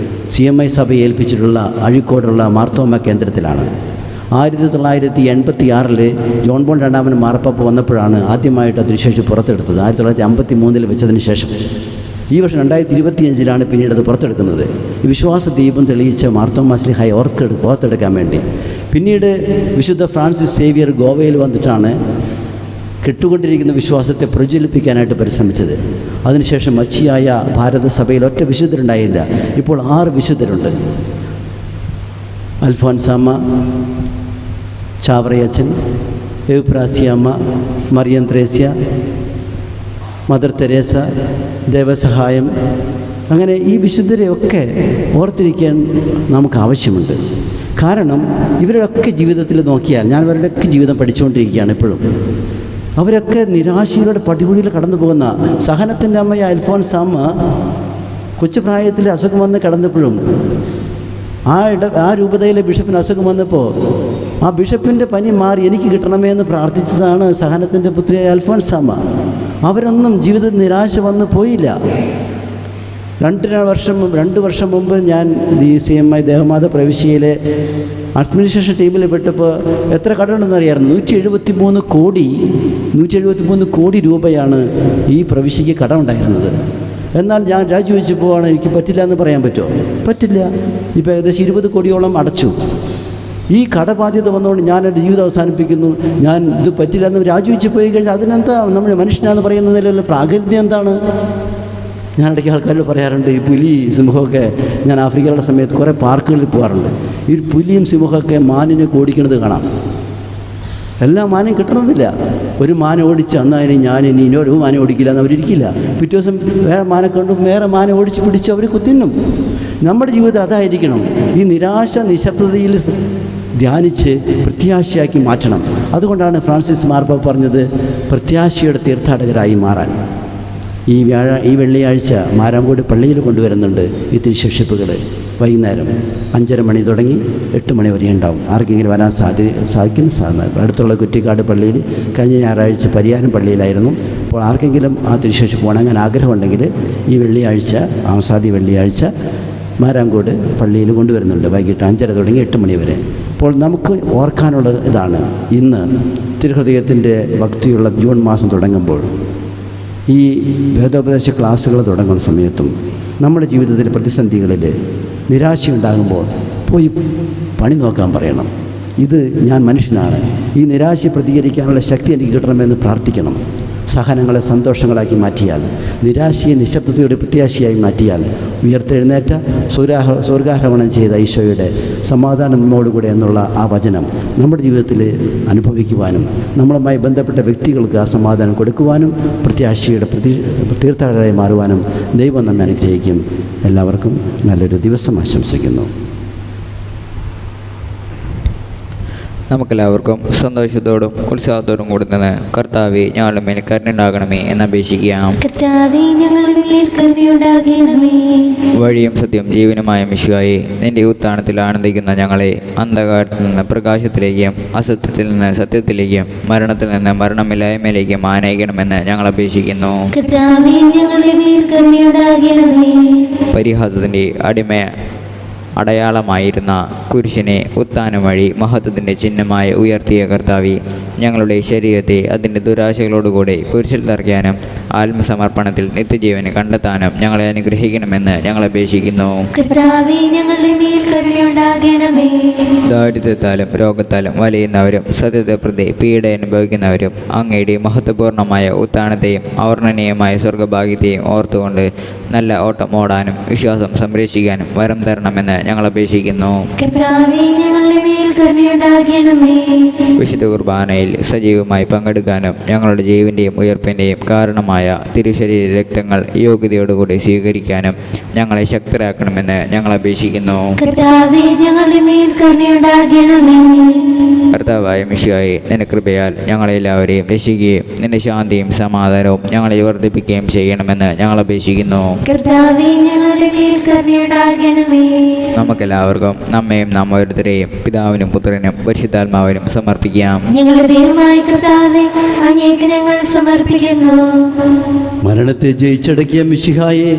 CMI സഭയെ ഏൽപ്പിച്ചിട്ടുള്ള അഴീക്കോടുള്ള മാർത്തോമ കേന്ദ്രത്തിലാണ്. 1986 ജോൺ പോൾ രണ്ടാമൻ മാർപ്പാപ്പ വന്നപ്പോഴാണ് ആദ്യമായിട്ട് അതിനുശേഷം പുറത്തെടുത്തത്. 1953 വെച്ചതിന് ശേഷം ഈ വർഷം 2025 പിന്നീട് അത് പുറത്തെടുക്കുന്നത്. ഈ വിശ്വാസ ദീപം തെളിയിച്ച മാർത്തോമാ ശ്ലീഹായെ ഓർത്തെടുക്കാൻ വേണ്ടി. പിന്നീട് വിശുദ്ധ ഫ്രാൻസിസ് സേവിയർ ഗോവയിൽ വന്നിട്ടാണ് കെട്ടുകൊണ്ടിരിക്കുന്ന വിശ്വാസത്തെ പ്രജ്വലിപ്പിക്കാനായിട്ട് പരിശ്രമിച്ചത്. അതിനുശേഷം മച്ചിയായ ഭാരതസഭയിൽ ഒറ്റ വിശുദ്ധരുണ്ടായില്ല. ഇപ്പോൾ 6 വിശുദ്ധരുണ്ട്. അൽഫോൻസാമ്മ, ചാവറയച്ചൻ, എവുപ്രാസിയമ്മ, മറിയം ത്രേസ്യ, മദർ തെരേസ, ദേവസഹായം, അങ്ങനെ ഈ വിശുദ്ധരെയൊക്കെ ഓർത്തിരിക്കാൻ നമുക്ക് ആവശ്യമുണ്ട്. കാരണം ഇവരുടെയൊക്കെ ജീവിതത്തിൽ നോക്കിയാൽ, ഞാൻ അവരുടെയൊക്കെ ജീവിതം പഠിച്ചുകൊണ്ടിരിക്കുകയാണ് ഇപ്പോഴും. അവരൊക്കെ നിരാശയുടെ പടിപുടിയിൽ കടന്നു പോകുന്ന, സഹനത്തിൻ്റെ അമ്മയായ അൽഫോൻസാമ്മ കൊച്ചുപ്രായത്തിൽ അസുഖം വന്ന് കിടന്നപ്പോഴും ആ രൂപതയിലെ ബിഷപ്പിന് അസുഖം വന്നപ്പോൾ ആ ബിഷപ്പിൻ്റെ പനി മാറി എനിക്ക് കിട്ടണമേ എന്ന് പ്രാർത്ഥിച്ചതാണ് സഹനത്തിൻ്റെ പുത്രിയായ അൽഫോൻസാമ്മ. അവരൊന്നും ജീവിതത്തിൽ നിരാശ വന്ന് പോയില്ല. 2 വർഷം മുമ്പ് ഞാൻ CMI ദേവമാത പ്രവിശ്യയിലെ അഡ്മിനിസ്ട്രേഷൻ ടീമിൽ പെട്ടപ്പോൾ എത്ര കടമുണ്ടെന്ന് അറിയാമായിരുന്നു. 173 കോടി രൂപയാണ് ഈ പ്രവിശ്യയ്ക്ക് കടമുണ്ടായിരുന്നത്. എന്നാൽ ഞാൻ രാജിവെച്ചപ്പോൾ എനിക്ക് പറ്റില്ല എന്ന് പറയാൻ പറ്റുമോ? പറ്റില്ല. ഇപ്പോൾ ഏകദേശം 20 കോടിയോളം അടച്ചു. ഈ കടബാധ്യത വന്നുകൊണ്ട് ഞാൻ എൻ്റെ ജീവിതം അവസാനിപ്പിക്കുന്നു, ഞാൻ ഇത് പറ്റില്ല എന്ന് രാജിവെച്ച് പോയി കഴിഞ്ഞാൽ അതിനെന്താ നമ്മൾ മനുഷ്യനാണെന്ന് പറയുന്നതിലുള്ള പ്രാഗൽഭ്യം എന്താണ്? ഞാൻ ഇടയ്ക്ക് ആൾക്കാരോട് പറയാറുണ്ട്, ഈ പുലി സിംഹമൊക്കെ, ഞാൻ ആഫ്രിക്കയിലുള്ള സമയത്ത് കുറേ പാർക്കുകളിൽ പോകാറുണ്ട്. ഈ പുലിയും സിംഹമൊക്കെ മാനിനെ ഓടിക്കുന്നത് കാണാം. എല്ലാ മാനും കിട്ടണമെന്നില്ല. ഒരു മാന ഓടിച്ച് അന്നതിന് ഞാനിനി ഇനൊരു മാന ഓടിക്കില്ല എന്ന് അവരിയ്ക്കില്ല. പിറ്റേ ദിവസം വേറെ മാനെ കണ്ടു വേറെ മാന ഓടിച്ച് പിടിച്ച് അവർ കുത്തിന്നും. നമ്മുടെ ജീവിതത്തിൽ അതായിരിക്കണം. ഈ നിരാശ നിശബ്ദതയിൽ ധ്യാനിച്ച് പ്രത്യാശയാക്കി മാറ്റണം. അതുകൊണ്ടാണ് ഫ്രാൻസിസ് മാർപ്പാപ്പ പറഞ്ഞത് പ്രത്യാശയുടെ തീർത്ഥാടകരായി മാറാൻ. ഈ വെള്ളിയാഴ്ച മാരാങ്കോട് പള്ളിയിൽ കൊണ്ടുവരുന്നുണ്ട് ഈ തിരുശേഷിപ്പുകൾ. വൈകുന്നേരം 5:30 മണി തുടങ്ങി 8 മണി വരെ ഉണ്ടാവും. ആർക്കെങ്കിലും വരാൻ സാധിക്കുന്ന അടുത്തുള്ള കുറ്റിക്കാട് പള്ളിയിൽ കഴിഞ്ഞ ഞായറാഴ്ച പരിയാരം പള്ളിയിലായിരുന്നു. അപ്പോൾ ആർക്കെങ്കിലും ആ തിരുശേഷിപ്പ് പോകണമെങ്കിൽ ആഗ്രഹമുണ്ടെങ്കിൽ ഈ വെള്ളിയാഴ്ച, ആസാദി വെള്ളിയാഴ്ച മാരാങ്കോട് പള്ളിയിൽ കൊണ്ടുവരുന്നുണ്ട്. വൈകിട്ട് 5:30 തുടങ്ങി 8 മണി വരെ. അപ്പോൾ നമുക്ക് ഓർക്കാനുള്ള ഇതാണ്, ഇന്ന് തിരുഹൃദയത്തിൻ്റെ ഭക്തിയുള്ള ജൂൺ മാസം തുടങ്ങുമ്പോൾ ഈ വേദോപദേശ ക്ലാസ്സുകൾ തുടങ്ങുന്ന സമയത്തും നമ്മുടെ ജീവിതത്തിലെ പ്രതിസന്ധികളിൽ നിരാശയുണ്ടാകുമ്പോൾ പോയി പണി നോക്കാൻ പറയണം. ഇത് ഞാൻ മനുഷ്യനാണ്, ഈ നിരാശ പ്രതികരിക്കാനുള്ള ശക്തി എനിക്ക് കിട്ടണമെന്ന് പ്രാർത്ഥിക്കണം. സഹനങ്ങളെ സന്തോഷങ്ങളാക്കി മാറ്റിയാൽ, നിരാശയെ നിശബ്ദതയുടെ പ്രത്യാശയായി മാറ്റിയാൽ, ഉയർത്തെഴുന്നേറ്റ സ്വർഗാരോഹണം ചെയ്ത ഈശോയുടെ സമാധാനം നമ്മോടുകൂടെ എന്നുള്ള ആ വചനം നമ്മുടെ ജീവിതത്തിൽ അനുഭവിക്കുവാനും നമ്മളുമായി ബന്ധപ്പെട്ട വ്യക്തികൾക്ക് ആ സമാധാനം കൊടുക്കുവാനും പ്രത്യാശയുടെ തീർത്ഥാടകരായി മാറുവാനും ദൈവം നമ്മെ അനുഗ്രഹിക്കും. എല്ലാവർക്കും നല്ലൊരു ദിവസം ആശംസിക്കുന്നു. നമുക്കെല്ലാവർക്കും സന്തോഷത്തോടും ഉത്സാഹത്തോടും കൂടി നിന്ന് കർത്താവേ ഞങ്ങളുടെ മേൽ കരുണയുണ്ടാകണമേ എന്ന് അപേക്ഷിക്കാം. കർത്താവേ ഞങ്ങളുടെ മേൽ കരുണയുണ്ടാകണമേ. വഴിയും സത്യം ജീവനുമായ മിശിഹായേ, നിന്റെ ഉത്ഥാനത്തിൽ ആനന്ദിക്കുന്ന ഞങ്ങളെ അന്ധകാരത്തിൽ നിന്ന് പ്രകാശത്തിലേക്കും അസത്യത്തിൽ നിന്ന് സത്യത്തിലേക്കും മരണത്തിൽ നിന്ന് മരണമില്ലായ്മയിലേക്കും ആനയിക്കണമെന്ന് ഞങ്ങൾ അപേക്ഷിക്കുന്നു. കർത്താവേ ഞങ്ങളുടെ മേൽ കരുണയുണ്ടാകണമേ. പരിഹാസത്തിൻ്റെ അടയാളമായിരുന്ന കുരിശിനെ ഉത്ഥാനം വഴി മഹത്വത്തിൻ്റെ ചിഹ്നമായി ഉയർത്തിയ കർത്താവേ, ഞങ്ങളുടെ ശരീരത്തെ അതിൻ്റെ ദുരാശകളോടുകൂടി കുരിശിൽ തറയ്ക്കാനും ആത്മസമർപ്പണത്തിൽ നിത്യജീവന് കണ്ടെത്താനും ഞങ്ങളെ അനുഗ്രഹിക്കണമെന്ന് ഞങ്ങൾ അപേക്ഷിക്കുന്നു. കർത്താവേ ഞങ്ങളുടെ മേൽ കരുണയുണ്ടാകണമേ. ദാരിദ്ര്യത്താലും രോഗത്താലും വലയുന്നവരും സത്യത്തെ പ്രതി പീഡ അനുഭവിക്കുന്നവരും അങ്ങയുടെ മഹത്വപൂർണ്ണമായ ഉത്ഥാനത്തെയും അവർണ്ണനീയമായ സ്വർഗഭാഗ്യത്തെയും ഓർത്തുകൊണ്ട് നല്ല ഓട്ടം ഓടാനും വിശ്വാസം സംരക്ഷിക്കാനും വരം തരണമെന്ന് ഞങ്ങൾ അപേക്ഷിക്കുന്നു. കർത്താവേ ഞങ്ങളുടെ മേൽ കരുണയുണ്ടാകണമേ. വിശുദ്ധ കുർബാനയിൽ സജീവമായി പങ്കെടുക്കാനും ഞങ്ങളുടെ ജീവൻ്റെയും ഉയർപ്പിൻ്റെയും കാരണമായ തിരുശരീര രക്തങ്ങൾ യോഗ്യതയോടുകൂടി സ്വീകരിക്കാനും ഞങ്ങളെ ശക്തരാക്കണമെന്ന് ഞങ്ങൾ അപേക്ഷിക്കുന്നു. കർത്താവേ ഞങ്ങളുടെ മേൽ കരുണയുണ്ടാകണമേ. കർത്താവായ മിശിഹായേ, നിന്റെ കൃപയാൽ ഞങ്ങളെല്ലാവരെയും രക്ഷിക്കുകയും നിന്റെ ശാന്തിയും സമാധാനവും ഞങ്ങളെ വർദ്ധിപ്പിക്കുകയും ചെയ്യണമെന്ന് ഞങ്ങൾ അപേക്ഷിക്കുന്നു. കർത്താവേ ഞങ്ങളുടെ മേൽ കരുണയുണ്ടാകണമേ. നമുക്കെല്ലാവർക്കും നമ്മയും നാം ഓരോരുത്തരെയും പിതാവിനും പുത്രനും പരിശുദ്ധാത്മാവിനും സമർപ്പിക്കാം. ഞങ്ങളുടെ ദൈവമായ കർത്താവേ, അങ്ങേക്ക് ഞങ്ങൾ സമർപ്പിക്കുന്നു. മരണത്തെ ജയിച്ചടക്കിയ മിശിഹായെ,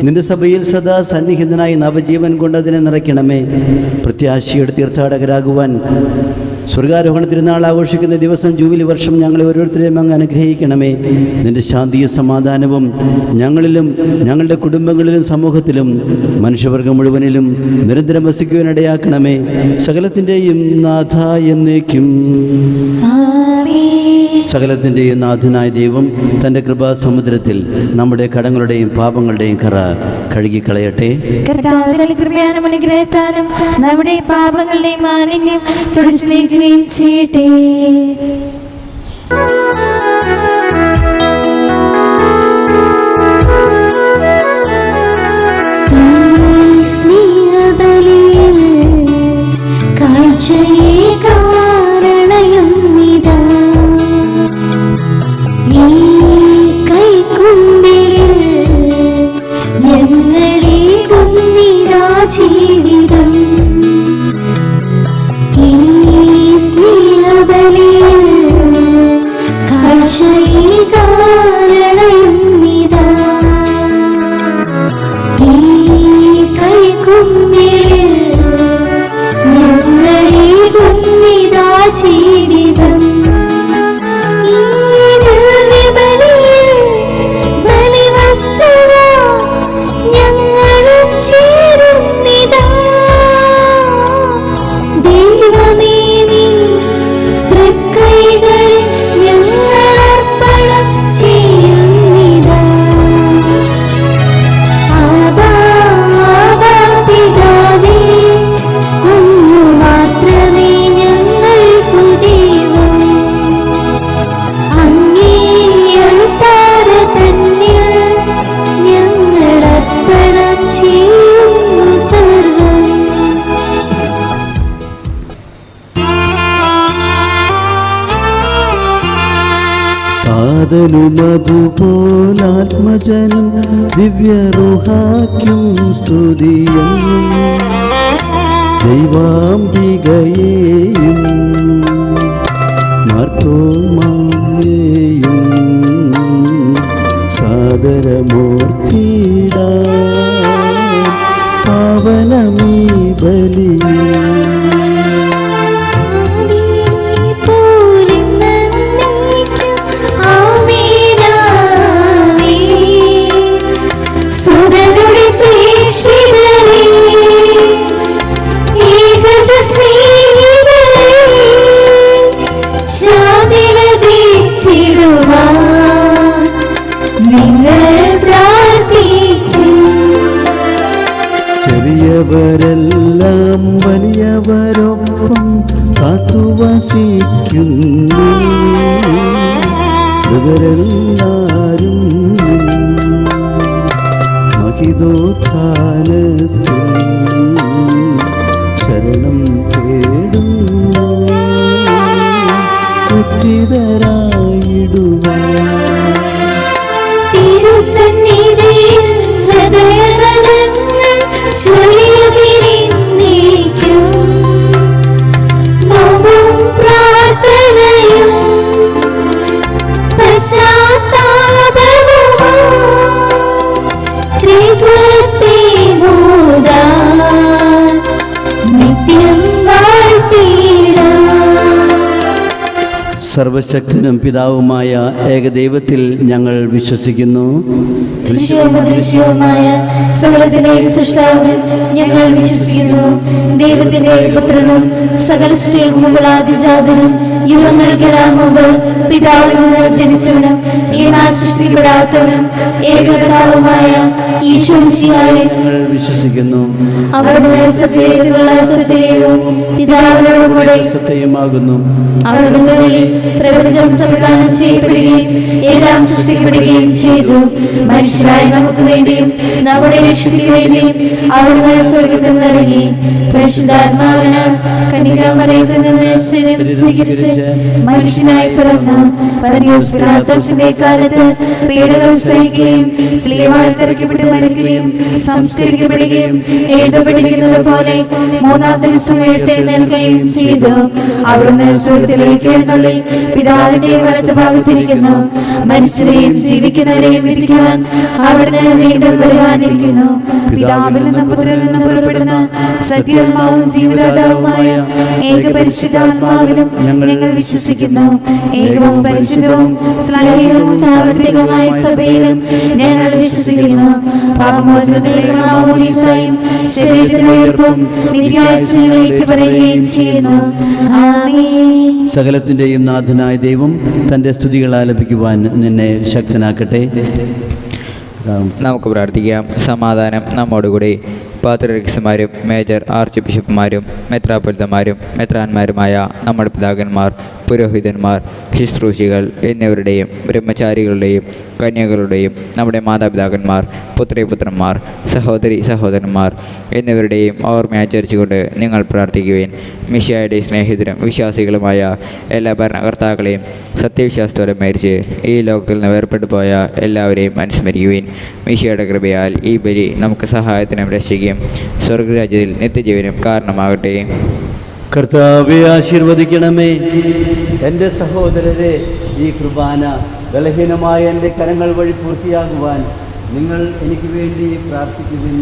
നിന്റെ സഭയിൽ സദാ സന്നിഹിതനായി നവജീവൻ കൊണ്ട് അതിനെ നിറയ്ക്കണമേ. പ്രത്യാശയുടെ തീർത്ഥാടകരാകുവാൻ സ്വർഗാരോഹണ തിരുനാൾ ആഘോഷിക്കുന്ന ദിവസം ജൂബിലി വർഷം ഞങ്ങളെ ഓരോരുത്തരെയും അങ്ങ് അനുഗ്രഹിക്കണമേ. നിന്റെ ശാന്തിയും സമാധാനവും ഞങ്ങളിലും ഞങ്ങളുടെ കുടുംബങ്ങളിലും സമൂഹത്തിലും മനുഷ്യവർഗം മുഴുവനിലും നിരന്തരം വസിക്കുവാനിടയാക്കണമേ. സകലത്തിൻ്റെയും നാഥ എന്നേക്കും. സകലത്തിൻ്റെയും നാഥനായ ദൈവം തൻ്റെ കൃപാസമുദ്രത്തിൽ നമ്മുടെ കടങ്ങളുടെയും പാപങ്ങളുടെയും കറ കഴുകിക്കളയട്ടെ. കർത്താവിന്റെ കൃപയാലും അനുഗ്രഹത്താലും നമ്മുടെ പാപങ്ങളുടെയും മാലിന്യം തുടച്ചു നീക്കുകയും ചെയ്യട്ടെ. ജീവിതം ഈ സ്നേഹബലിയിൽ കാഴ്ചയെ കാരണയുന്നിതാ. ഈ കൈക്കുമ്പിളിൽ ഞങ്ങളെ കുന്നിതാ ജീവിതം. ഈ ദിവ്യബലിയിൽ ബലിവസ്തുവാ ഞങ്ങളും ചേരുന്നിതാ. ദൈവമേ, നീ തൃക്കൈകളിൽ ഞങ്ങളർപ്പണം ചെയ്യുന്നിതാ. ആബാ പിതാവേ, അങ്ങ് മാത്രമേ ഞങ്ങൾക്കു ദൈവം. അങ്ങേ അൾത്താര തന്നിൽ ഞങ്ങളർപ്പണം ചെയ്യുന്നു സർവ്വം. താതനുമതുപോലാത്മജനും ദിവ്യറുഹാക്കും സ്തുതിയും ദൈവാംബികയെയും മാർത്തോമായെയും സാദരമൂർത്തിയിടാ പാവനമീ ബലിയേ. പോലും നന്ദിക്കും ആമേനാ. എളിയവരെല്ലാം വലിയവരൊപ്പം കാത്തുവസിക്കുന്നു. ഇവരെല്ലാരും മഹിതോത്ഥാനത്തിൽ ശരണം തേടുന്നു. ഉച്ചിതരായിടുവാൻ തിരുസന്നിധിയിൽ ഹൃദയകരങ്ങൾ ചൊല്ലിയിരിക്കും. നോമ്പും പ്രാർത്ഥനയും പശ്ചാത്താപവുമായി ത്രിത്വത്തെ ബോധാൽ നിത്യം വാഴ്ത്തിടാം. സർവശക്തനും പിതാവുമായ ഏകദൈവത്തിൽ ഞങ്ങൾ വിശ്വസിക്കുന്നു. ദൃശ്യവും അദൃശ്യവുമായ സകലത്തിന്റെയും സൃഷ്ടാവ് ഞങ്ങൾ വിശ്വസിക്കുന്നു. ദൈവത്തിന്റെ പുത്രനും സകല സൃഷ്ടികൾക്കും മുമ്പുള്ള ആദിജാതനും യുഗങ്ങൾക്കെല്ലാം മുമ്പ് പിതാവിൽ നിന്ന് ജനിച്ചവനും ഈ നാൾ സൃഷ്ടിക്കപ്പെടാത്തവനും ഏകകർത്താവുമായ ഈശോ മിശിഹായെ ഞങ്ങൾ വിശ്വസിക്കുന്നു. അവിടുന്ന് സത്യത്തിലുള്ള സത്യവും പിതാവിനോടും കൂടെ സത്യമാകുന്നു. അവിടുന്ന് വഴി പ്രപഞ്ചം സംവിധാനം ചെയ്യപ്പെടുകയും എല്ലാം സൃഷ്ടിക്കപ്പെടുകയും ചെയ്തു. മനുഷ്യരായ നമുക്ക് വേണ്ടിയും നമ്മുടെ രക്ഷയ്ക്ക് വേണ്ടിയും അവിടുന്ന് സ്വർഗത്തിൽ നിന്നിറങ്ങി പരിശുദ്ധാത്മാവിനാൽ കന്യകാമറിയത്തിൽ നിന്ന് ശരീരം സ്വീകരിച്ച് മനുഷ്യനായി പിറന്നു. പന്തിയോസ് പിലാത്തോസിന്റെ കാലത്ത് പീഡകൾ സഹിക്കുകയും സ്ലീവായിൽ തിരക്കപ്പെട്ട് മരിക്കുകയും സംസ്കരിക്കപ്പെടുകയും എഴുതപ്പെട്ടിരിക്കുന്നത് പോലെ മൂന്നാം ദിവസം എഴുന്നേൽക്കുകയും ചെയ്തു. അവിടുന്ന് സ്വർഗത്തിലേക്ക് എഴുന്നള്ളി പിതാവിന്റെ വലത്ത് ഭാഗത്തിരിക്കുന്നു. മനുഷ്യരെയും ജീവിക്കുന്നവരെയും വിധിക്കുവാൻ അവിടുന്ന് വീണ്ടും വരുവാനിരിക്കുന്നു. പിതാവിൽ നിന്നും പുത്രനിൽ നിന്നും പുറപ്പെടുന്ന സത്യാത്മാവും ജീവിതാതാവുമായ ഏകപരിശുദ്ധാത്മാവിലും ഞങ്ങൾ വിശ്വസിക്കുന്നു. ഏകവും പരിശുദ്ധവും സ്നേഹവും സാർവത്രികമായ സഭയിലും ഞങ്ങൾ വിശ്വസിക്കുന്നു. പാപമോചനത്തിലേക്ക് മാമോദീസായും ശരീരത്തിന്റെ ഉയർപ്പും നിത്യായുസ്സും ഏറ്റുപറയുകയും ചെയ്യുന്നു. ആമേൻ. സകലത്തിൻ്റെയും നാഥനായ ദൈവം തൻ്റെ സ്തുതികൾ ആലപിക്കുവാൻ നിന്നെ ശക്തനാക്കട്ടെ. നമുക്ക് പ്രാർത്ഥിക്കാം. സമാധാനം നമ്മോടുകൂടി. പാത്രിയർക്കീസുമാരും മേജർ ആർച്ച് ബിഷപ്പുമാരും മെത്രാപ്പൊലിത്തമാരും മെത്രാന്മാരുമായ നമ്മുടെ പിതാക്കന്മാർ, പുരോഹിതന്മാർ, ശുശ്രൂഷികൾ എന്നിവരുടെയും ബ്രഹ്മചാരികളുടെയും കന്യകളുടെയും നമ്മുടെ മാതാപിതാക്കന്മാർ, പുത്രിപുത്രന്മാർ, സഹോദരി സഹോദരന്മാർ എന്നിവരുടെയും ഓർമ്മയാചരിച്ചുകൊണ്ട് നിങ്ങൾ പ്രാർത്ഥിക്കുവേൻ. മിശിഹായുടെ സ്നേഹിതരും വിശ്വാസികളുമായ എല്ലാ ഭരണകർത്താക്കളെയും സത്യവിശ്വാസത്തോടെ മരിച്ച് ഈ ലോകത്തിൽ നിന്ന് വേർപെട്ടു പോയ എല്ലാവരെയും അനുസ്മരിക്കുവേൻ. മിശിഹായുടെ കൃപയാൽ ഈ ബലി നമുക്ക് സഹായത്തിനും രക്ഷയ്ക്കും സ്വർഗരാജ്യത്തിൽ നിത്യജീവനും കാരണമാകട്ടെ. കർത്താവെ ആശീർവദിക്കണമേ. എൻ്റെ സഹോദരരെ, ഈ കുർബാന ബലഹീനമായ എൻ്റെ കരങ്ങൾ വഴി പൂർത്തിയാകുവാൻ നിങ്ങൾ എനിക്ക് വേണ്ടി പ്രാർത്ഥിക്കുവിൻ.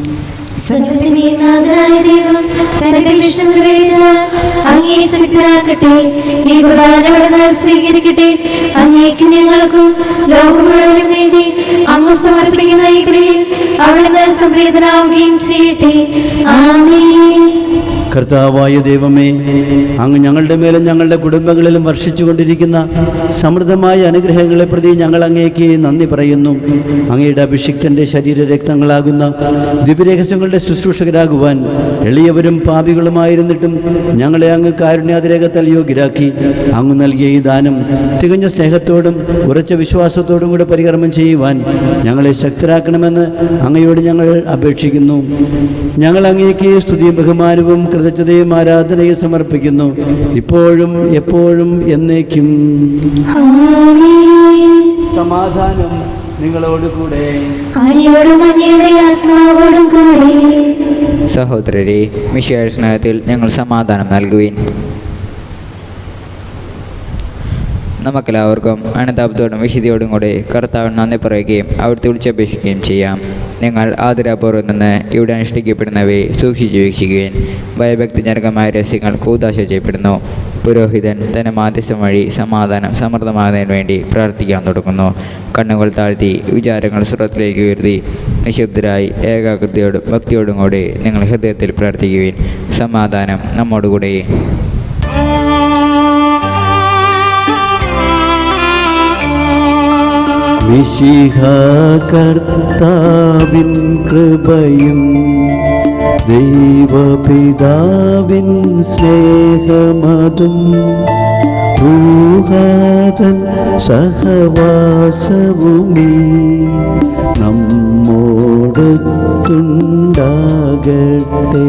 സകലത്തിന്റെയും നാഥനായ ദൈവം തന്റെ ഇഷ്ടം നിറവേറ്റാൻ അങ്ങേ ശക്തനാക്കട്ടെ. ഈ കുർബാന അവിടുന്ന് സ്വീകരിക്കട്ടെ. അങ്ങേക്ക് ഞങ്ങൾക്കും ലോകം മുഴുവനും വേണ്ടി അങ്ങ് സമർപ്പിക്കുന്ന ഈ ബലിയിൽ അവിടുന്ന് സംപ്രീതനാവുകയും ചെയ്യട്ടെ. ആമേൻ. കർത്താവായ ദൈവമേ, അങ്ങ് ഞങ്ങളുടെ മേലും ഞങ്ങളുടെ കുടുംബങ്ങളിലും വർഷിച്ചുകൊണ്ടിരിക്കുന്ന സമൃദ്ധമായ അനുഗ്രഹങ്ങളെ പ്രതി ഞങ്ങൾ അങ്ങേക്ക് നന്ദി പറയുന്നു. അങ്ങയുടെ അഭിഷിക്തൻ്റെ ശരീരരക്തങ്ങളാകുന്ന ദിവ്യരഹസ്യങ്ങളുടെ ശുശ്രൂഷകരാകുവാൻ എളിയവരും പാപികളുമായിരുന്നിട്ടും ഞങ്ങളെ അങ്ങ് കാരുണ്യാതിരേകത്താൽ യോഗ്യരാക്കി. അങ്ങ് നൽകിയ ഈ ദാനം തികഞ്ഞ സ്നേഹത്തോടും ഉറച്ച വിശ്വാസത്തോടും കൂടെ പരികർമ്മം ചെയ്യുവാൻ ഞങ്ങളെ ശക്തരാക്കണമെന്ന് അങ്ങയോട് ഞങ്ങൾ അപേക്ഷിക്കുന്നു. ഞങ്ങൾ അങ്ങേക്ക് സ്തുതിയും ബഹുമാനവും കൃതജ്ഞതയും ആരാധനയും സമർപ്പിക്കുന്നു, ഇപ്പോഴും എപ്പോഴും എന്നേക്കും. സമാധാനം നിങ്ങളോടുകൂടെ. സഹോദരരെ, മിശിഹായുടെ സ്നേഹത്തിൽ ഞങ്ങൾ സമാധാനം നൽകുവിൻ. നമുക്കെല്ലാവർക്കും അനുതാപത്തോടും വിശുദ്ധിയോടും കൂടെ കർത്താവിന് നന്ദി പറയുകയും അവിടുത്തെ വിളിച്ചപേക്ഷിക്കുകയും ചെയ്യാം. നിങ്ങൾ ആദരപൂർവ്വം നിന്ന് ഇവിടെ അനുഷ്ഠിക്കപ്പെടുന്നവയെ സൂക്ഷിച്ച് വീക്ഷിക്കുകയും ഭയഭക്തിജനകമായ രഹസ്യങ്ങൾ കൂതാശ ചെയ്യപ്പെടുന്നു. പുരോഹിതൻ തന്റെ മാധ്യസ്ഥം വഴി സമാധാനം സമൃദ്ധമാകുന്നതിന് വേണ്ടി പ്രാർത്ഥിക്കാൻ തുടങ്ങുന്നു. കണ്ണുകൾ താഴ്ത്തി വിചാരങ്ങൾ സ്രോതത്തിലേക്ക് ഉയർത്തി നിശബ്ദരായി ഏകാഗ്രതയോടും ഭക്തിയോടും കൂടെ നിങ്ങൾ ഹൃദയത്തിൽ പ്രാർത്ഥിക്കുകയും സമാധാനം നമ്മോടുകൂടെ. മിശിഹ കർത്താവിൻ കൃപയും ദൈവപിതാവിൻ സ്നേഹമതും റൂഹാതൻ സഹവാസവുമീ നമ്മോടൊത്തുണ്ടാകട്ടെ.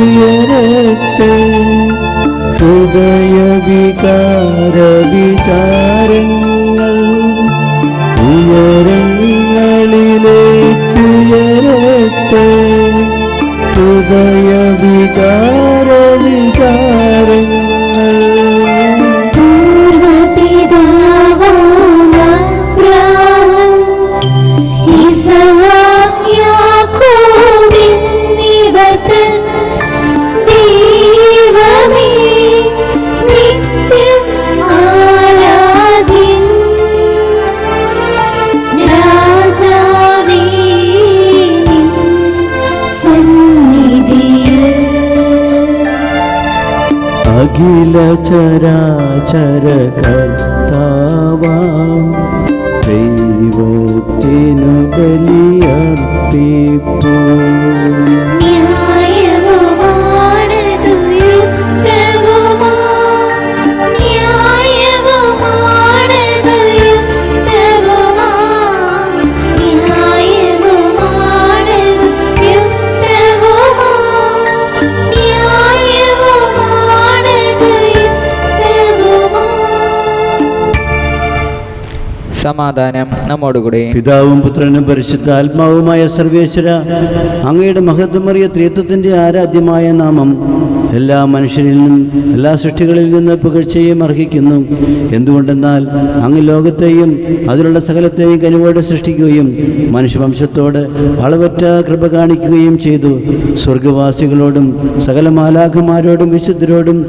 ഉയരങ്ങളിലേക്കുയരട്ടെ ഹൃദയവികാര വിചാരങ്ങൾ. ഉയരങ്ങളിലേക്കുയരട്ടെ ഹൃദയവികാര വിചാരങ്ങൾ. അഖില ചരാചര കർത്താവാം ദൈവത്തിനു ബലിയർപ്പിപ്പൂ. സമാധാനം നമ്മോടുകൂടെ. പിതാവും പുത്രനും പരിശുദ്ധാത്മാവുമായ സർവേശ്വര, അങ്ങയുടെ മഹത്വമേറിയ ത്രിത്വത്തിൻ്റെ ആരാധ്യമായ നാമം എല്ലാ മനുഷ്യരിലും എല്ലാ സൃഷ്ടികളിൽ നിന്ന് പുകഴ്ചയും അർഹിക്കുന്നു. എന്തുകൊണ്ടെന്നാൽ അങ്ങ് ലോകത്തെയും അതിലുള്ള സകലത്തെയും കനിവോടെ സൃഷ്ടിക്കുകയും മനുഷ്യവംശത്തോട് അളവറ്റ കൃപ കാണിക്കുകയും ചെയ്തു. സ്വർഗവാസികളോടും സകല മാലാഖമാരോടും വിശുദ്ധരോടും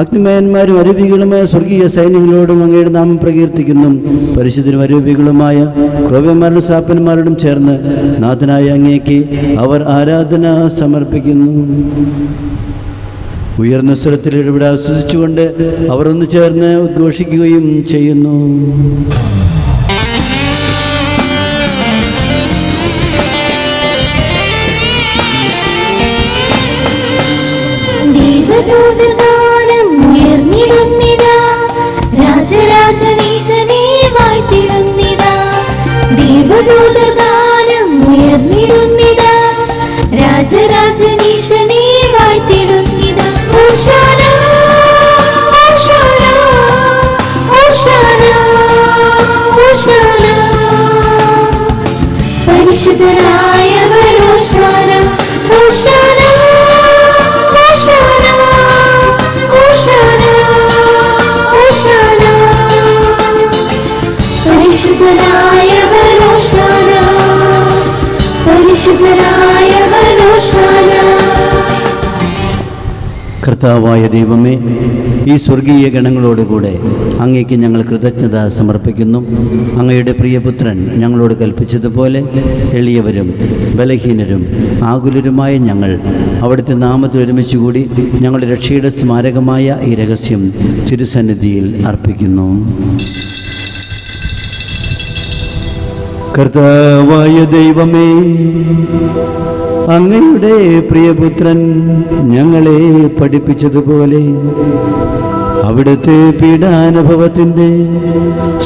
അഗ്നിമയന്മാരും അരൂപികളുമായ സ്വർഗീയ സൈന്യങ്ങളോടും അങ്ങയുടെ നാമം പ്രകീർത്തിക്കുന്നു. പരിശുദ്ധരും അരൂപികളുമായ ക്രോവ്യന്മാരുടെ ശ്രാപ്പന്മാരോടും ചേർന്ന് നാഥനായ അങ്ങേക്ക് അവർ ആരാധന സമർപ്പിക്കുന്നു. ഉയർന്ന സ്വരത്തിൽ ഇവിടെ ആസ്വദിച്ചുകൊണ്ട് അവർ ഒന്ന് ചേർന്ന് ഉദ്ഘോഷിക്കുകയും ചെയ്യുന്നു. രാജരാജനീശനെ വാഴ്ത്തിടുന്നിതാ, ദേവദൂതഗാനം ഉയർന്നിടുന്നിതാ, രാജരാജനീശനെ വാഴ്ത്തിടുന്നിതാ. ഹോശാന ഹോശാന ഹോശാന ഹോശാന, പരിശുദ്ധനായവൻ ഹോശാന ഹോശാന ഹോശാന ഹോശാന ഹോശാന, പരിശുദ്ധനായവൻ ഹോശാന പരിശുദ്ധനായവൻ ഹോശാന. കർത്താവായ ദൈവമേ, ഈ സ്വർഗീയ ഗണങ്ങളോടുകൂടെ അങ്ങേക്ക് ഞങ്ങൾ കൃതജ്ഞത സമർപ്പിക്കുന്നു. അങ്ങയുടെ പ്രിയപുത്രൻ ഞങ്ങളോട് കൽപ്പിച്ചതുപോലെ എളിയവരും ബലഹീനരും ആകുലരുമായ ഞങ്ങൾ അവിടുത്തെ നാമത്തിൽ ഒരുമിച്ചുകൂടി ഞങ്ങളുടെ രക്ഷയുടെ സ്മാരകമായ ഈ രഹസ്യം തിരുസന്നിധിയിൽ അർപ്പിക്കുന്നു. കർത്താവായ ദൈവമേ, അങ്ങയുടെ പ്രിയപുത്രൻ ഞങ്ങളെ പഠിപ്പിച്ചതുപോലെ അവിടുത്തെ പീഡാനുഭവത്തിൻ്റെ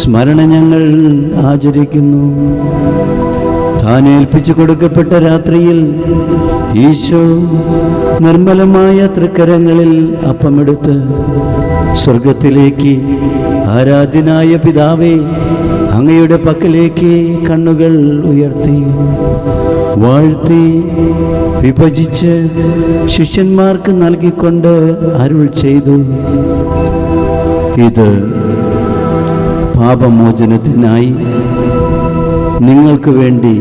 സ്മരണ ഞങ്ങൾ ആചരിക്കുന്നു. താൻ ഏൽപ്പിച്ചു കൊടുക്കപ്പെട്ട രാത്രിയിൽ ഈശോ നിർമ്മലമായ തൃക്കരങ്ങളിൽ അപ്പമെടുത്ത് സ്വർഗത്തിലേക്ക് ആരാധ്യനായ പിതാവേ അങ്ങയുടെ പക്കലേക്ക് കണ്ണുകൾ ഉയർത്തി വാഴ്ത്തി വിഭജിച്ച് ശിഷ്യന്മാർക്ക് നൽകിക്കൊണ്ട് അരുൾ ചെയ്തു, ഇത് പാപമോചനത്തിനായി നിങ്ങൾക്ക് വേണ്ടി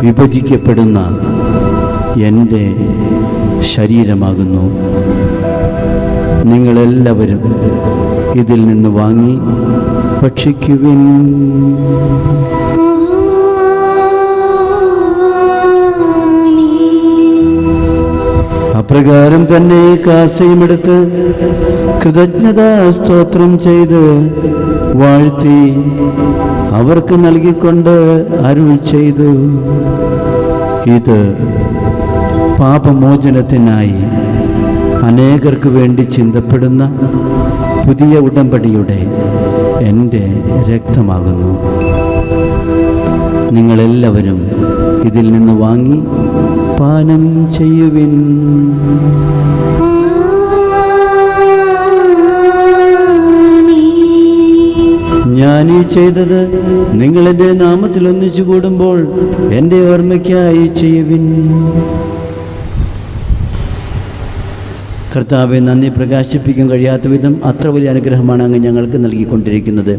വിഭജിക്കപ്പെടുന്ന എൻ്റെ ശരീരമാകുന്നു. നിങ്ങളെല്ലാവരും ഇതിൽ നിന്ന് വാങ്ങി ഭക്ഷിക്കുവിൻ. അപ്രകാരം തന്നെ കാസയുമെടുത്ത് കൃതജ്ഞതാ സ്തോത്രം ചെയ്ത് വാഴ്ത്തി അവർക്ക് നൽകിക്കൊണ്ട് അരുൾ ചെയ്തു, ഇത് പാപമോചനത്തിനായി അനേകർക്ക് വേണ്ടി ചിന്തപ്പെടുന്ന പുതിയ ഉടമ്പടിയുടെ എൻ്റെ രക്തമാകുന്നു. നിങ്ങളെല്ലാവരും ഇതിൽ നിന്ന് വാങ്ങി പാനം ചെയ്യുവിൻ. ഞാനീ ചെയ്തത് നിങ്ങളെൻ്റെ നാമത്തിൽ ഒന്നിച്ചു കൂടുമ്പോൾ എൻ്റെ ഓർമ്മയ്ക്കായി ചെയ്യുവിൻ. കർത്താവെ, നന്ദി പ്രകാശിപ്പിക്കാൻ കഴിയാത്ത വിധം അത്ര വലിയ അനുഗ്രഹമാണ് അങ്ങ് ഞങ്ങൾക്ക് നൽകിക്കൊണ്ടിരിക്കുന്നത്.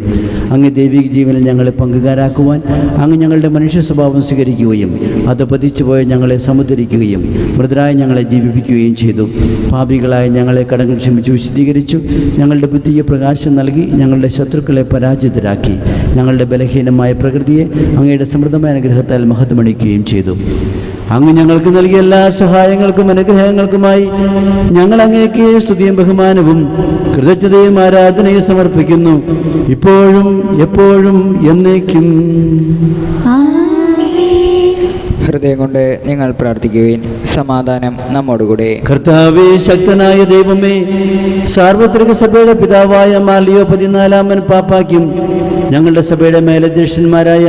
അങ്ങ് ദൈവിക ജീവനിൽ ഞങ്ങളെ പങ്കുകാരാക്കുവാൻ അങ്ങ് ഞങ്ങളുടെ മനുഷ്യ സ്വഭാവം സ്വീകരിക്കുകയും അത് പതിച്ചുപോയ ഞങ്ങളെ സമുദ്ധരിക്കുകയും മൃതരായ ഞങ്ങളെ ജീവിപ്പിക്കുകയും ചെയ്തു. പാപികളായ ഞങ്ങളെ കടങ്ങൾ ക്ഷമിച്ചു വിശദീകരിച്ചു. ഞങ്ങളുടെ ബുദ്ധിയെ പ്രകാശം നൽകി ഞങ്ങളുടെ ശത്രുക്കളെ പരാജിതരാക്കി. ഞങ്ങളുടെ ബലഹീനമായ പ്രകൃതിയെ അങ്ങയുടെ സമൃദ്ധമായ അനുഗ്രഹത്താൽ മഹത്വമണിക്കുകയും ചെയ്തു. അങ്ങ് ഞങ്ങൾക്ക് നൽകിയ എല്ലാ സഹായങ്ങൾക്കും അനുഗ്രഹങ്ങൾക്കുമായി ഞങ്ങൾ അങ്ങേക്ക് സ്തുതിയും ബഹുമാനവും കൃതജ്ഞതയും ആരാധനയും സമർപ്പിക്കുന്നു, ഇപ്പോഴും എപ്പോഴും എന്നേക്കും. ഹൃദയം കൊണ്ട് നിങ്ങൾ പ്രാർത്ഥിക്കുവിൻ. സമാധാനം നമ്മോടുകൂടെ. കർത്താവേ, ശക്തനായ ദൈവമേ, സാർവത്രിക സഭയുടെ പിതാവായ മാർ ലിയോ 14 പാപ്പായ്ക്കും ഞങ്ങളുടെ സഭയുടെ മേലധ്യക്ഷന്മാരായ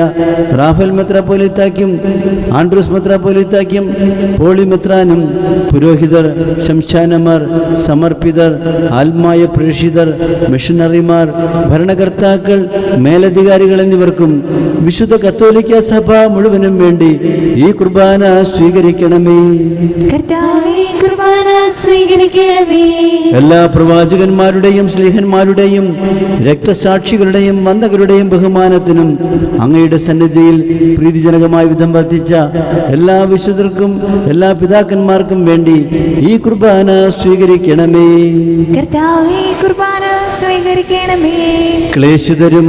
റാഫേൽ മെത്രാപ്പോലീത്തായ്ക്കും ആൻഡ്രൂസ് മെത്രാപ്പോലീത്തായ്ക്കും പോളി മെത്രാനും പുരോഹിതർ, ശംശാനമാർ, സമർപ്പിതർ, ആത്മായ പ്രേക്ഷിതർ, മിഷണറിമാർ, ഭരണകർത്താക്കൾ, മേലധികാരികൾ എന്നിവർക്കും വിശുദ്ധ കത്തോലിക്ക സഭ മുഴുവനും വേണ്ടി ഈ കുർബാന സ്വീകരിക്കണമേ. കർത്താവേ, കുർബാന സ്വീകരിക്കണമേ. എല്ലാ പ്രവാചകന്മാരുടെയും സ്ലീഹന്മാരുടെയും രക്തസാക്ഷികളുടെയും വന്ദകരുടെയും ബഹുമാനത്തിനും അങ്ങയുടെ സന്നിധിയിൽ പ്രീതിജനകമായ വിധം വർദ്ധിച്ച എല്ലാ വിശുദ്ധർക്കും എല്ലാ പിതാക്കന്മാർക്കും വേണ്ടി ഈ കുർബാന സ്വീകരിക്കണമേ. കർത്താവേ, കുർബാന സ്വീകരിക്കണമേ. ക്ലേശിതരും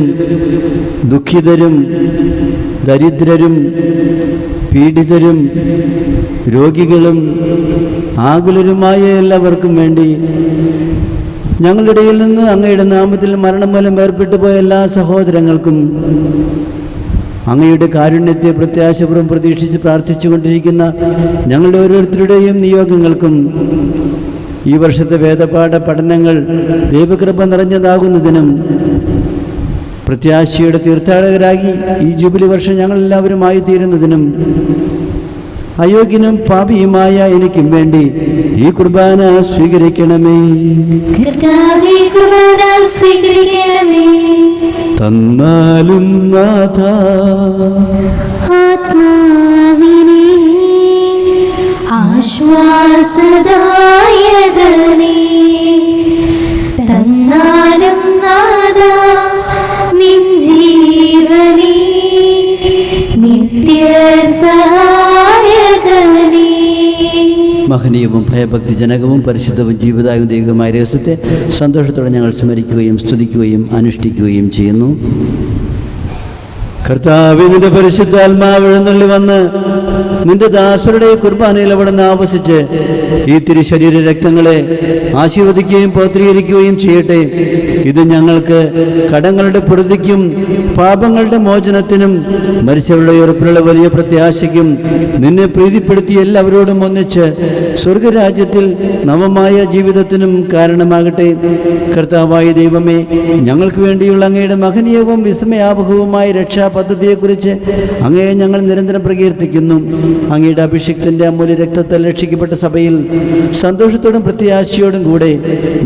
ദുഃഖിതരും ദരിദ്രരും പീഡിതരും രോഗികളും ആകുലരുമായ എല്ലാവർക്കും വേണ്ടി ഞങ്ങളുടെ ഇടയിൽ നിന്ന് അങ്ങയുടെ നാമത്തിൽ മരണം മൂലം വേർപെട്ടു പോയ എല്ലാ സഹോദരങ്ങൾക്കും അങ്ങയുടെ കാരുണ്യത്തെ പ്രത്യാശപൂർവ്വം പ്രതീക്ഷിച്ച് പ്രാർത്ഥിച്ചുകൊണ്ടിരിക്കുന്ന ഞങ്ങളുടെ ഓരോരുത്തരുടെയും നിയോഗങ്ങൾക്കും ഈ വർഷത്തെ വേദപാഠ പഠനങ്ങൾ ദൈവകൃപ നിറഞ്ഞതാകുന്നതിനും പ്രത്യാശയുടെ തീർത്ഥാടകരായി ഈ ജൂബിലി വർഷം ഞങ്ങളെല്ലാവരുമായി തീരുന്നതിനും അയോഗ്യനും പാപിയുമായ എനിക്കും വേണ്ടി ഈ കുർബാന സ്വീകരിക്കണമേ. കർത്താവേ, കുർബാന സ്വീകരിക്കണമേ. തന്നാലും നാഥ ആത്മാവിനെ ആശ്വാസദായകനേ, തന്നാലും നാഥ നിൻ ജീവനേ നിത്യസഹായകനേ. മഹനീയവും ഭയഭക്തിജനകവും പരിശുദ്ധവും ജീവിതായുദൈകമായ രഹസ്യത്തെ സന്തോഷത്തോടെ ഞങ്ങൾ സ്മരിക്കുകയും സ്തുതിക്കുകയും അനുഷ്ഠിക്കുകയും ചെയ്യുന്നു. കർത്താവേ, നിന്റെ പരിശുദ്ധാത്മാവ് എഴുന്നള്ളി വന്ന് നിന്റെ ദാസരുടെ കുർബാനയിൽ അവിടെ നിന്ന് ആവസിച്ച് ഈ തിരുശരീര രക്തങ്ങളെ ആശീർവദിക്കുകയും പൗത്രീകരിക്കുകയും ചെയ്യട്ടെ. ഇത് ഞങ്ങൾക്ക് കടങ്ങളുടെ പൊറുതിക്കും പാപങ്ങളുടെ മോചനത്തിനും മരിച്ചവരുടെ ഉറപ്പിലുള്ള വലിയ പ്രത്യാശയ്ക്കും നിന്നെ പ്രീതിപ്പെടുത്തി എല്ലാവരോടും ഒന്നിച്ച് സ്വർഗരാജ്യത്തിൽ നവമായ ജീവിതത്തിനും കാരണമാകട്ടെ. കർത്താവായ ദൈവമേ, ഞങ്ങൾക്ക് വേണ്ടിയുള്ള അങ്ങയുടെ മഹനീയവും വിസ്മയാവഹവുമായ രക്ഷാപദ്ധതിയെക്കുറിച്ച് അങ്ങയെ ഞങ്ങൾ നിരന്തരം പ്രകീർത്തിക്കുന്നു. അങ്ങയുടെ അഭിഷിക്തന്റെ അമൂല്യ രക്തത്താൽ രക്ഷിക്കപ്പെട്ട സഭയിൽ സന്തോഷത്തോടും പ്രത്യാശയോടും കൂടെ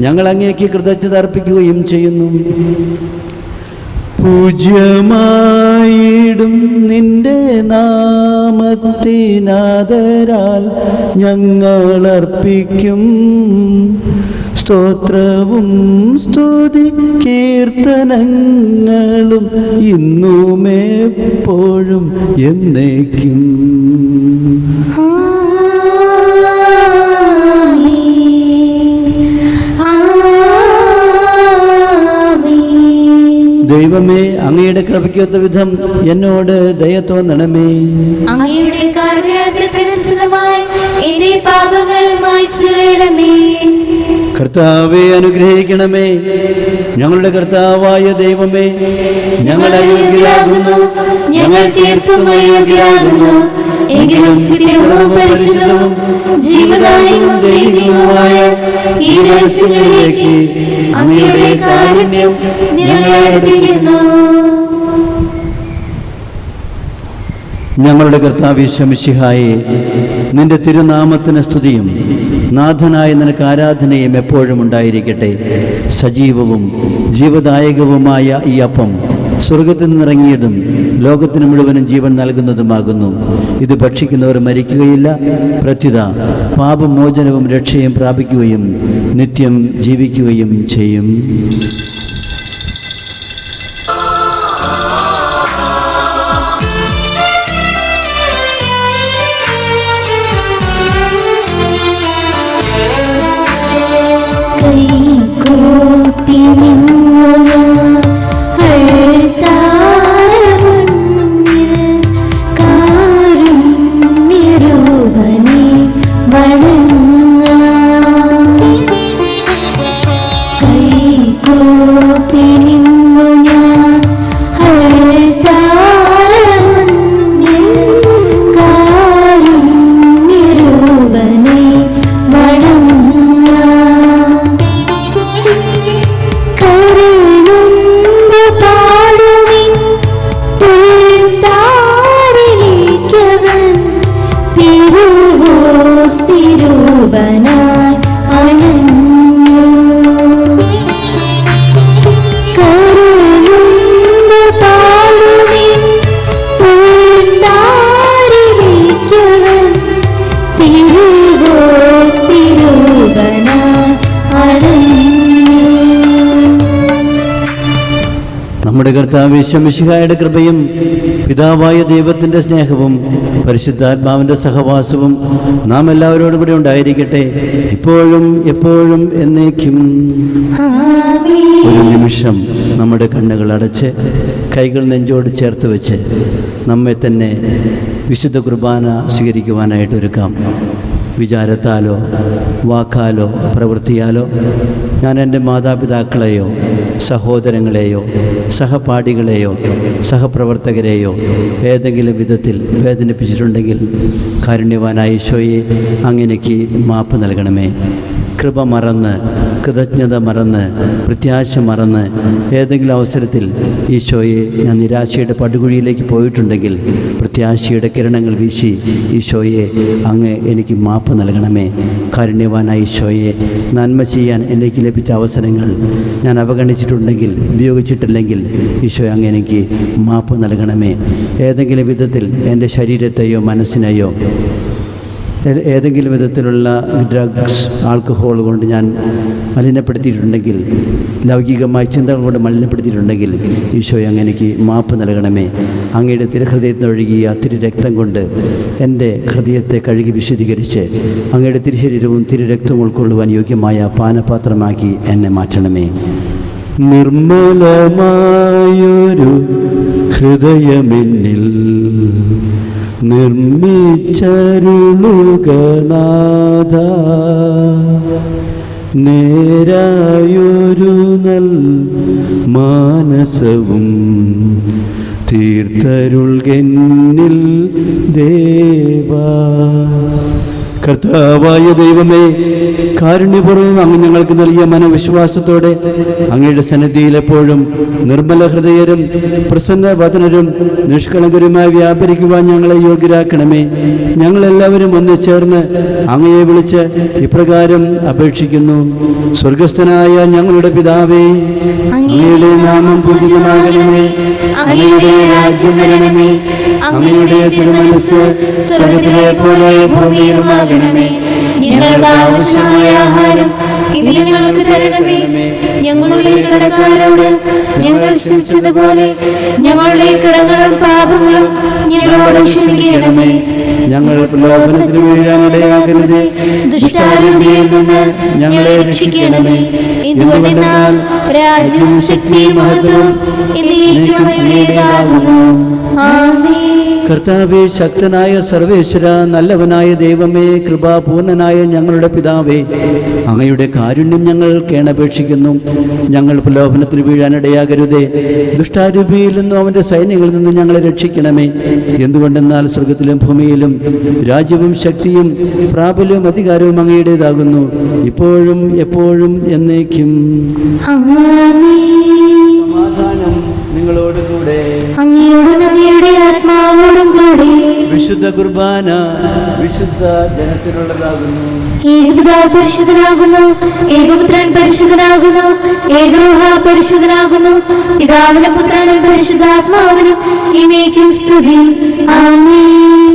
ഞങ്ങൾ അങ്ങേക്ക് കൃതജ്ഞത അർപ്പിക്കുകയും ചെയ്യുന്നു. പൂജ്യമായിടും നിന്റെ നാമത്തിനാദരാൽ ഞങ്ങളർപ്പിക്കും സ്തോത്രവും സ്തുതി കീർത്തനങ്ങളും ഇന്നുമെപ്പോഴും എന്നേക്കും. ദൈവമേ, അങ്ങയുടെ കൃപയ്ക്കൊത്ത വിധം എന്നോട് ദയ തോന്നണമേ. അങ്ങയുടെ കാരുണ്യാർദ്രത്തിനനുസൃതമായി എന്റെ പാപങ്ങൾ മായ്ച്ചുകളയണമേ. കർത്താവെ അനുഗ്രഹിക്കണമേ. ഞങ്ങളുടെ കർത്താവായ ദൈവമേ, ഞങ്ങൾ അയോഗ്യരാകുന്നു, ഞങ്ങൾ തീർത്തും അയോഗ്യരാകുന്നു. എങ്കിലും സ്ഥിരവും പരിശുദ്ധവും ജീവദായകവും ദൈവികവുമായ ഈ രഹസ്യങ്ങളിലേക്ക് അങ്ങയുടെ കാരുണ്യം ഞങ്ങളെ അടുപ്പിക്കുന്നു. ഞങ്ങളുടെ കർത്താവേ മിശിഹായേ, നിന്റെ തിരുനാമത്തിന് സ്തുതിയും നാഥനായ നിനക്ക് ആരാധനയും എപ്പോഴും ഉണ്ടായിരിക്കട്ടെ. സജീവവും ജീവദായകവുമായ ഈ അപ്പം സ്വർഗത്തിൽ നിന്നിറങ്ങിയതും ലോകത്തിന് മുഴുവനും ജീവൻ നൽകുന്നതുമാകുന്നു. ഇത് ഭക്ഷിക്കുന്നവർ മരിക്കുകയില്ല, പ്രത്യുത പാപമോചനവും രക്ഷയും പ്രാപിക്കുകയും നിത്യം ജീവിക്കുകയും ചെയ്യും. നമ്മുടെ കർത്താവ് മിശിഹായുടെ കൃപയും പിതാവായ ദൈവത്തിൻ്റെ സ്നേഹവും പരിശുദ്ധാത്മാവിൻ്റെ സഹവാസവും നാം എല്ലാവരോടും കൂടെ ഉണ്ടായിരിക്കട്ടെ, ഇപ്പോഴും എപ്പോഴും എന്നേക്കും. ഒരു നിമിഷം നമ്മുടെ കണ്ണുകൾ അടച്ച് കൈകൾ നെഞ്ചോട് ചേർത്ത് വെച്ച് നമ്മെ തന്നെ വിശുദ്ധ കുർബാന സ്വീകരിക്കുവാനായിട്ട് ഒരുക്കാം. വിചാരത്താലോ വാക്കാലോ പ്രവൃത്തിയാലോ ഞാൻ എൻ്റെ മാതാപിതാക്കളെയോ സഹോദരങ്ങളെയോ സഹപാഠികളെയോ സഹപ്രവർത്തകരെയോ ഏതെങ്കിലും വിധത്തിൽ വേദനിപ്പിച്ചിട്ടുണ്ടെങ്കിൽ കാരുണ്യവാനായ ഈശോയെ അങ്ങനെക്ക് മാപ്പ് നൽകണമേ. കൃപ മറന്ന്, കൃതജ്ഞത മറന്ന്, പ്രത്യാശ മറന്ന് ഏതെങ്കിലും അവസരത്തിൽ ഈശോയെ ഞാൻ നിരാശയുടെ പടുകുഴിയിലേക്ക് പോയിട്ടുണ്ടെങ്കിൽ പ്രത്യാശയുടെ കിരണങ്ങൾ വീശി ഈശോയെ അങ്ങ് എനിക്ക് മാപ്പ് നൽകണമേ. കാരുണ്യവാനായ ഈശോയെ, നന്മ ചെയ്യാൻ എനിക്ക് ലഭിച്ച അവസരങ്ങൾ ഞാൻ അവഗണിച്ചിട്ടുണ്ടെങ്കിൽ, ഉപയോഗിച്ചിട്ടില്ലെങ്കിൽ ഈശോയെ അങ്ങ് എനിക്ക് മാപ്പ് നൽകണമേ. ഏതെങ്കിലും വിധത്തിൽ എൻ്റെ ശരീരത്തെയോ മനസ്സിനെയോ ഏതെങ്കിലും വിധത്തിലുള്ള ഡ്രഗ്സ്, ആൽക്കഹോൾ കൊണ്ട് ഞാൻ മലിനപ്പെടുത്തിയിട്ടുണ്ടെങ്കിൽ, ലൗകികമായ ചിന്തകൾ കൊണ്ട് മലിനപ്പെടുത്തിയിട്ടുണ്ടെങ്കിൽ ഈശോയെ അങ്ങ് എനിക്ക് മാപ്പ് നൽകണമേ. അങ്ങയുടെ തിരുഹൃദയത്തിനൊഴുകിയ തിരുരക്തം കൊണ്ട് എൻ്റെ ഹൃദയത്തെ കഴുകി വിശുദ്ധീകരിച്ച് അങ്ങയുടെ തിരുശരീരവും തിരുരക്തവും ഉൾക്കൊള്ളുവാൻ യോഗ്യമായ പാനപാത്രമാക്കി എന്നെ മാറ്റണമേ. നിർമ്മലമായൊരു ഹൃദയമെന്നിൽ നിർമ്മിച്ചരുളുക നാഥ, നേരായൊരു നൽ മാനസവും തീർത്തരുൾകെന്നിൽ ദേവാ. കർത്താവായ ദൈവമേ, കാരുണ്യപൂർവ്വം അങ്ങ് ഞങ്ങൾക്ക് നൽകിയ മനോവിശ്വാസത്തോടെ അങ്ങയുടെ സന്നിധിയിൽ എപ്പോഴും നിർമ്മല ഹൃദയരും പ്രസന്നവദനരും നിഷ്കളങ്കരുമായി വ്യാപരിക്കുവാൻ ഞങ്ങളെ യോഗ്യരാക്കണമേ. ഞങ്ങളെല്ലാവരും ഒന്നുചേർന്ന് അങ്ങയെ വിളിച്ച് ഇപ്രകാരം അപേക്ഷിക്കുന്നു. സ്വർഗസ്ഥനായ ഞങ്ങളുടെ പിതാവേ, അങ്ങയുടെ നാമം പൂജിതമാകണമേ, അങ്ങയുടെ രാജ്യം വരണമേ, അങ്ങയുടെ തിരുമനസ്സ് സ്വർഗ്ഗത്തിലെ പോലെ ഭൂമിയിലുമാകണമേ. ഞങ്ങൾക്ക് ആവശ്യമായ ആഹാരം ഇന്ന് ഞങ്ങൾക്ക് തരണമേ. ഞങ്ങളുടെ കടക്കാരോട് ഞങ്ങൾ ക്ഷമിച്ചതുപോലെ ഞങ്ങളുടെ കടങ്ങളും പാപങ്ങളും ഞങ്ങളോട് ക്ഷമിക്കണമേ. ഞങ്ങൾ പ്രലോഭനത്തിന് വീഴാനിടയാകരുതേ, ദുഷ്ടാരൂപിയിൽ നിന്ന് ഞങ്ങളെ രക്ഷിക്കണമേ. എന്തുകൊണ്ടെന്നാൽ രാജ്യവും ശക്തിയും മഹത്വവും എന്നേക്കും അങ്ങയുടേതാകുന്നു. ആമേൻ. കർത്താവേ, ശക്തനായ സർവേശ്വര, നല്ലവനായ ദൈവമേ, കൃപാപൂർണനായ ഞങ്ങളുടെ പിതാവേ, അങ്ങയുടെ കാരുണ്യം ഞങ്ങൾ കേണപേക്ഷിക്കുന്നു. ഞങ്ങൾ പ്രലോഭനത്തിന് വീഴാനിടയാകരുതേ, ദുഷ്ടാരൂപിയിൽ നിന്നും അവൻ്റെ സൈന്യങ്ങളിൽ നിന്നും ഞങ്ങളെ രക്ഷിക്കണമേ. എന്തുകൊണ്ടെന്നാൽ സ്വർഗത്തിലും ഭൂമിയിലും രാജ്യവും ശക്തിയും പ്രാബല്യവും അധികാരവും അങ്ങയുടേതാകുന്നു, ഇപ്പോഴും എപ്പോഴും എന്നേക്കും. സമാധാനം നിങ്ങളോടുകൂടെ. അങ്ങയോടും അങ്ങയുടെ ആത്മാവോടും കൂടെ. വിശുദ്ധ കുർബാന വിശുദ്ധ ജനത്തിനുള്ളതാകുന്നു. ഏകപിതാവ് പരിശുദ്ധനാകുന്നു, ഏകപുത്രൻ പരിശുദ്ധനാകുന്നു, ഏകരൂഹ പരിശുദ്ധനാകുന്നു, പിതാവിനും പുത്രനും പരിശുദ്ധാത്മാവിനും എന്നേക്കും സ്തുതി. ആമേൻ.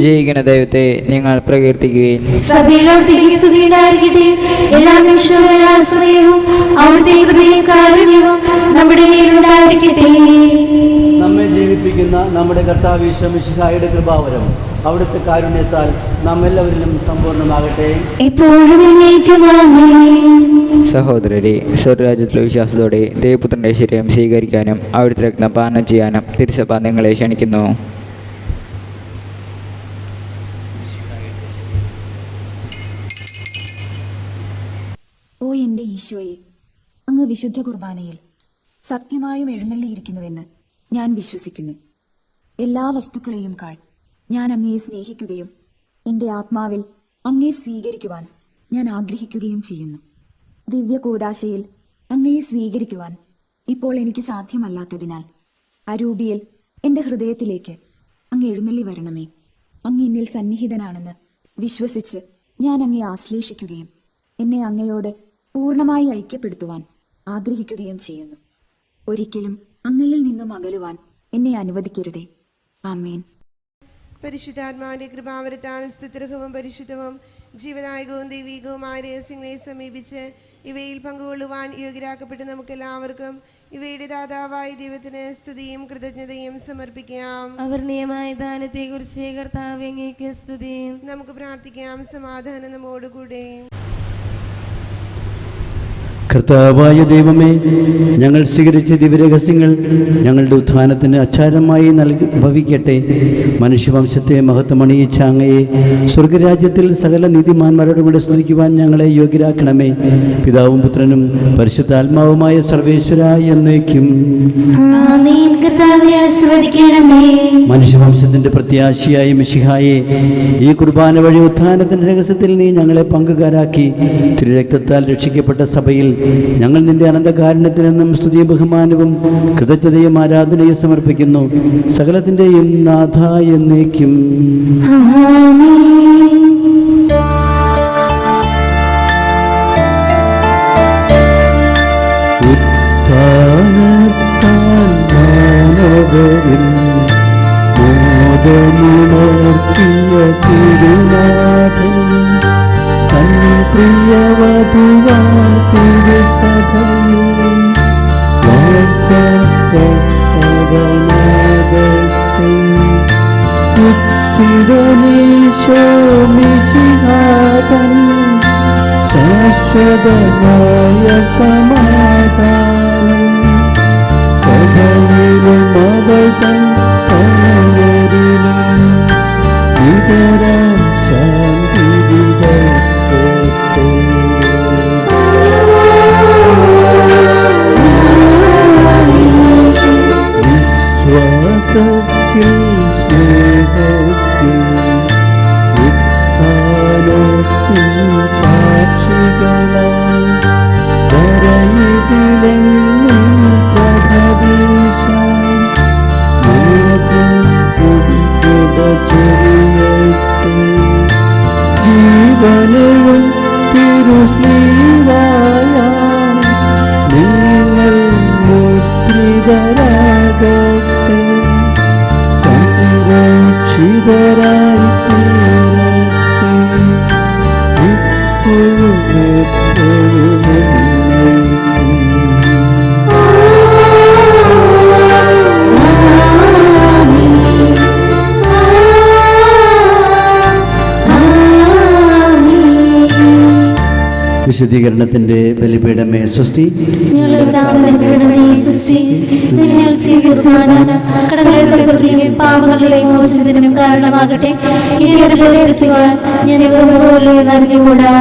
ജയിക്കുന്ന ദൈവത്തെ നിങ്ങൾ പ്രകീർത്തിക്കുകയും സഭയിലോടത്തേക്ക് സ്തുതി ഉണ്ടായിരിക്കട്ടെ. എല്ലാ നിമിഷവും എല്ലാ സമയവും അവിടുത്തെ കൃപയും കാരുണ്യവും നമ്മുടെ മേലുണ്ടായിരിക്കട്ടെ. നമ്മെ ജീവിപ്പിക്കുന്ന നമ്മുടെ കർത്താവ് ഈശോ മിശിഹായുടെ കൃപാവരം അവിടുത്തെ കാരുണ്യത്താൽ നാം എല്ലാവരിലും സമ്പൂർണ്ണമാകട്ടെ. എപ്പോഴും എന്നേക്കും ആമേൻ. സഹോദരരെ, സ്വർഗരാജ്യത്തിലെ വിശ്വാസത്തോടെ ദൈവപുത്രൻ്റെ ശരീരം സ്വീകരിക്കാനും അവിടുത്തെ രക്തം പാനം ചെയ്യാനും തിരുസഭ നിങ്ങളെ ക്ഷണിക്കുന്നു. ഓ എൻ്റെ ഈശോയെ, അങ്ങ് വിശുദ്ധ കുർബാനയിൽ സത്യമായും എഴുന്നള്ളിയിരിക്കുന്നുവെന്ന് ഞാൻ വിശ്വസിക്കുന്നു. എല്ലാ വസ്തുക്കളെയും കാൾ ഞാൻ അങ്ങയെ സ്നേഹിക്കുകയും എൻ്റെ ആത്മാവിൽ അങ്ങയെ സ്വീകരിക്കുവാൻ ഞാൻ ആഗ്രഹിക്കുകയും ചെയ്യുന്നു. ദിവ്യ കൂദാശയിൽ അങ്ങയെ സ്വീകരിക്കുവാൻ ഇപ്പോൾ എനിക്ക് സാധ്യമല്ലാത്തതിനാൽ അരൂപിയിൽ എൻ്റെ ഹൃദയത്തിലേക്ക് അങ്ങ് എഴുന്നള്ളി വരണമേ. അങ്ങ് എന്നിൽ സന്നിഹിതനാണെന്ന് വിശ്വസിച്ച് ഞാൻ അങ്ങയെ ആശ്ലേഷിക്കുകയും എന്നെ അങ്ങയോട് പൂർണ്ണമായി ഐക്യപ്പെടുത്തുവാൻ ആഗ്രഹിക്കുകയും ചെയ്യുന്നു. ഒരിക്കലും അങ്ങയിൽ നിന്നും അകലുവാൻ എന്നെ അനുവദിക്കരുതേ. ആമേൻ. പരിശുദ്ധാത്മാവിന്റെ കൃപാവരത്താൽ സ്തുത്യർഹവും പരിശുദ്ധവും ജീവനായകവും ദൈവികവുമായ രഹസ്യങ്ങളെ സമീപിച്ച് ഇവയിൽ പങ്കുകൊള്ളുവാൻ യോഗ്യരാക്കപ്പെട്ട് നമുക്കെല്ലാവർക്കും ഇവയുടെ ദാതാവായ ദൈവത്തിന് സ്തുതിയും കൃതജ്ഞതയും സമർപ്പിക്കാം. അവർണ്ണീയമായ ദാനത്തെക്കുറിച്ച് കർത്താവേ അങ്ങേക്ക് സ്തുതി. നമുക്ക് പ്രാർത്ഥിക്കാം. സമാധാനം നമ്മോടുകൂടെ. കർത്താവായ ദൈവമേ, ഞങ്ങൾ സ്വീകരിച്ച ദിവ്യരഹസ്യങ്ങൾ ഞങ്ങളുടെ ഉത്ഥാനത്തിന് അച്ചാരമായി ഭവിക്കട്ടെ. മനുഷ്യവംശത്തെ മഹത്വമണിയിച്ച അങ്ങയെ സ്വർഗരാജ്യത്തിൽ സകല നീതിമാന്മാരോടും കൂടെ സ്തുതിക്കുവാൻ ഞങ്ങളെ യോഗ്യരാക്കണമേ. പിതാവും പുത്രനും പരിശുദ്ധാത്മാവുമായ സർവേശ്വര എന്നേക്കും. മനുഷ്യവംശത്തിന്റെ പ്രത്യാശയായ മിശിഹായെ, ഈ കുർബാന വഴി ഉത്ഥാനത്തിന്റെ രഹസ്യത്തിൽ നീ ഞങ്ങളെ പങ്കുകാരാക്കി തിരുരക്തത്താൽ രക്ഷിക്കപ്പെട്ട സഭയിൽ ഞങ്ങൾ നിന്റെ അനന്തകാരുണ്യത്തിനെന്നും സ്തുതിയും ബഹുമാനവും കൃതജ്ഞതയും ആരാധനയും സമർപ്പിക്കുന്നു. സകലത്തിന്റെയും നാഥ എന്നേക്കും. ശാശ്വതമായ സമാധാനം സഭയിലും അവൾ തൻ പണിയരിലും ഇതരം ശാന്തി വിതക്കട്ടെ. വിശ്വാസത്തിൽ സ്നേഹത്തിൽ ഉത്ഥാനത്തിൽ സാക്ഷികളായി വരയിതിലെങ്ങും പ്രഭവീശാൻ ചൊരിയട്ടെ. ജീവനും തിരുസ്ലീവായ നിങ്ങൾ മുദ്രിതരാകട്ടെ. സംരക്ഷിതരായി തീരട്ടെ. ഇപ്പോഴും എപ്പോഴും എന്നേക്കും. വിശുദ്ധീകരണത്തിൻ്റെ ബലിപീഠമേ സ്വസ്തി. പാപങ്ങളെ മോചനത്തിനും കാരണമാകട്ടെ. ഇനി ഞാൻ അറിഞ്ഞുകൂടാ.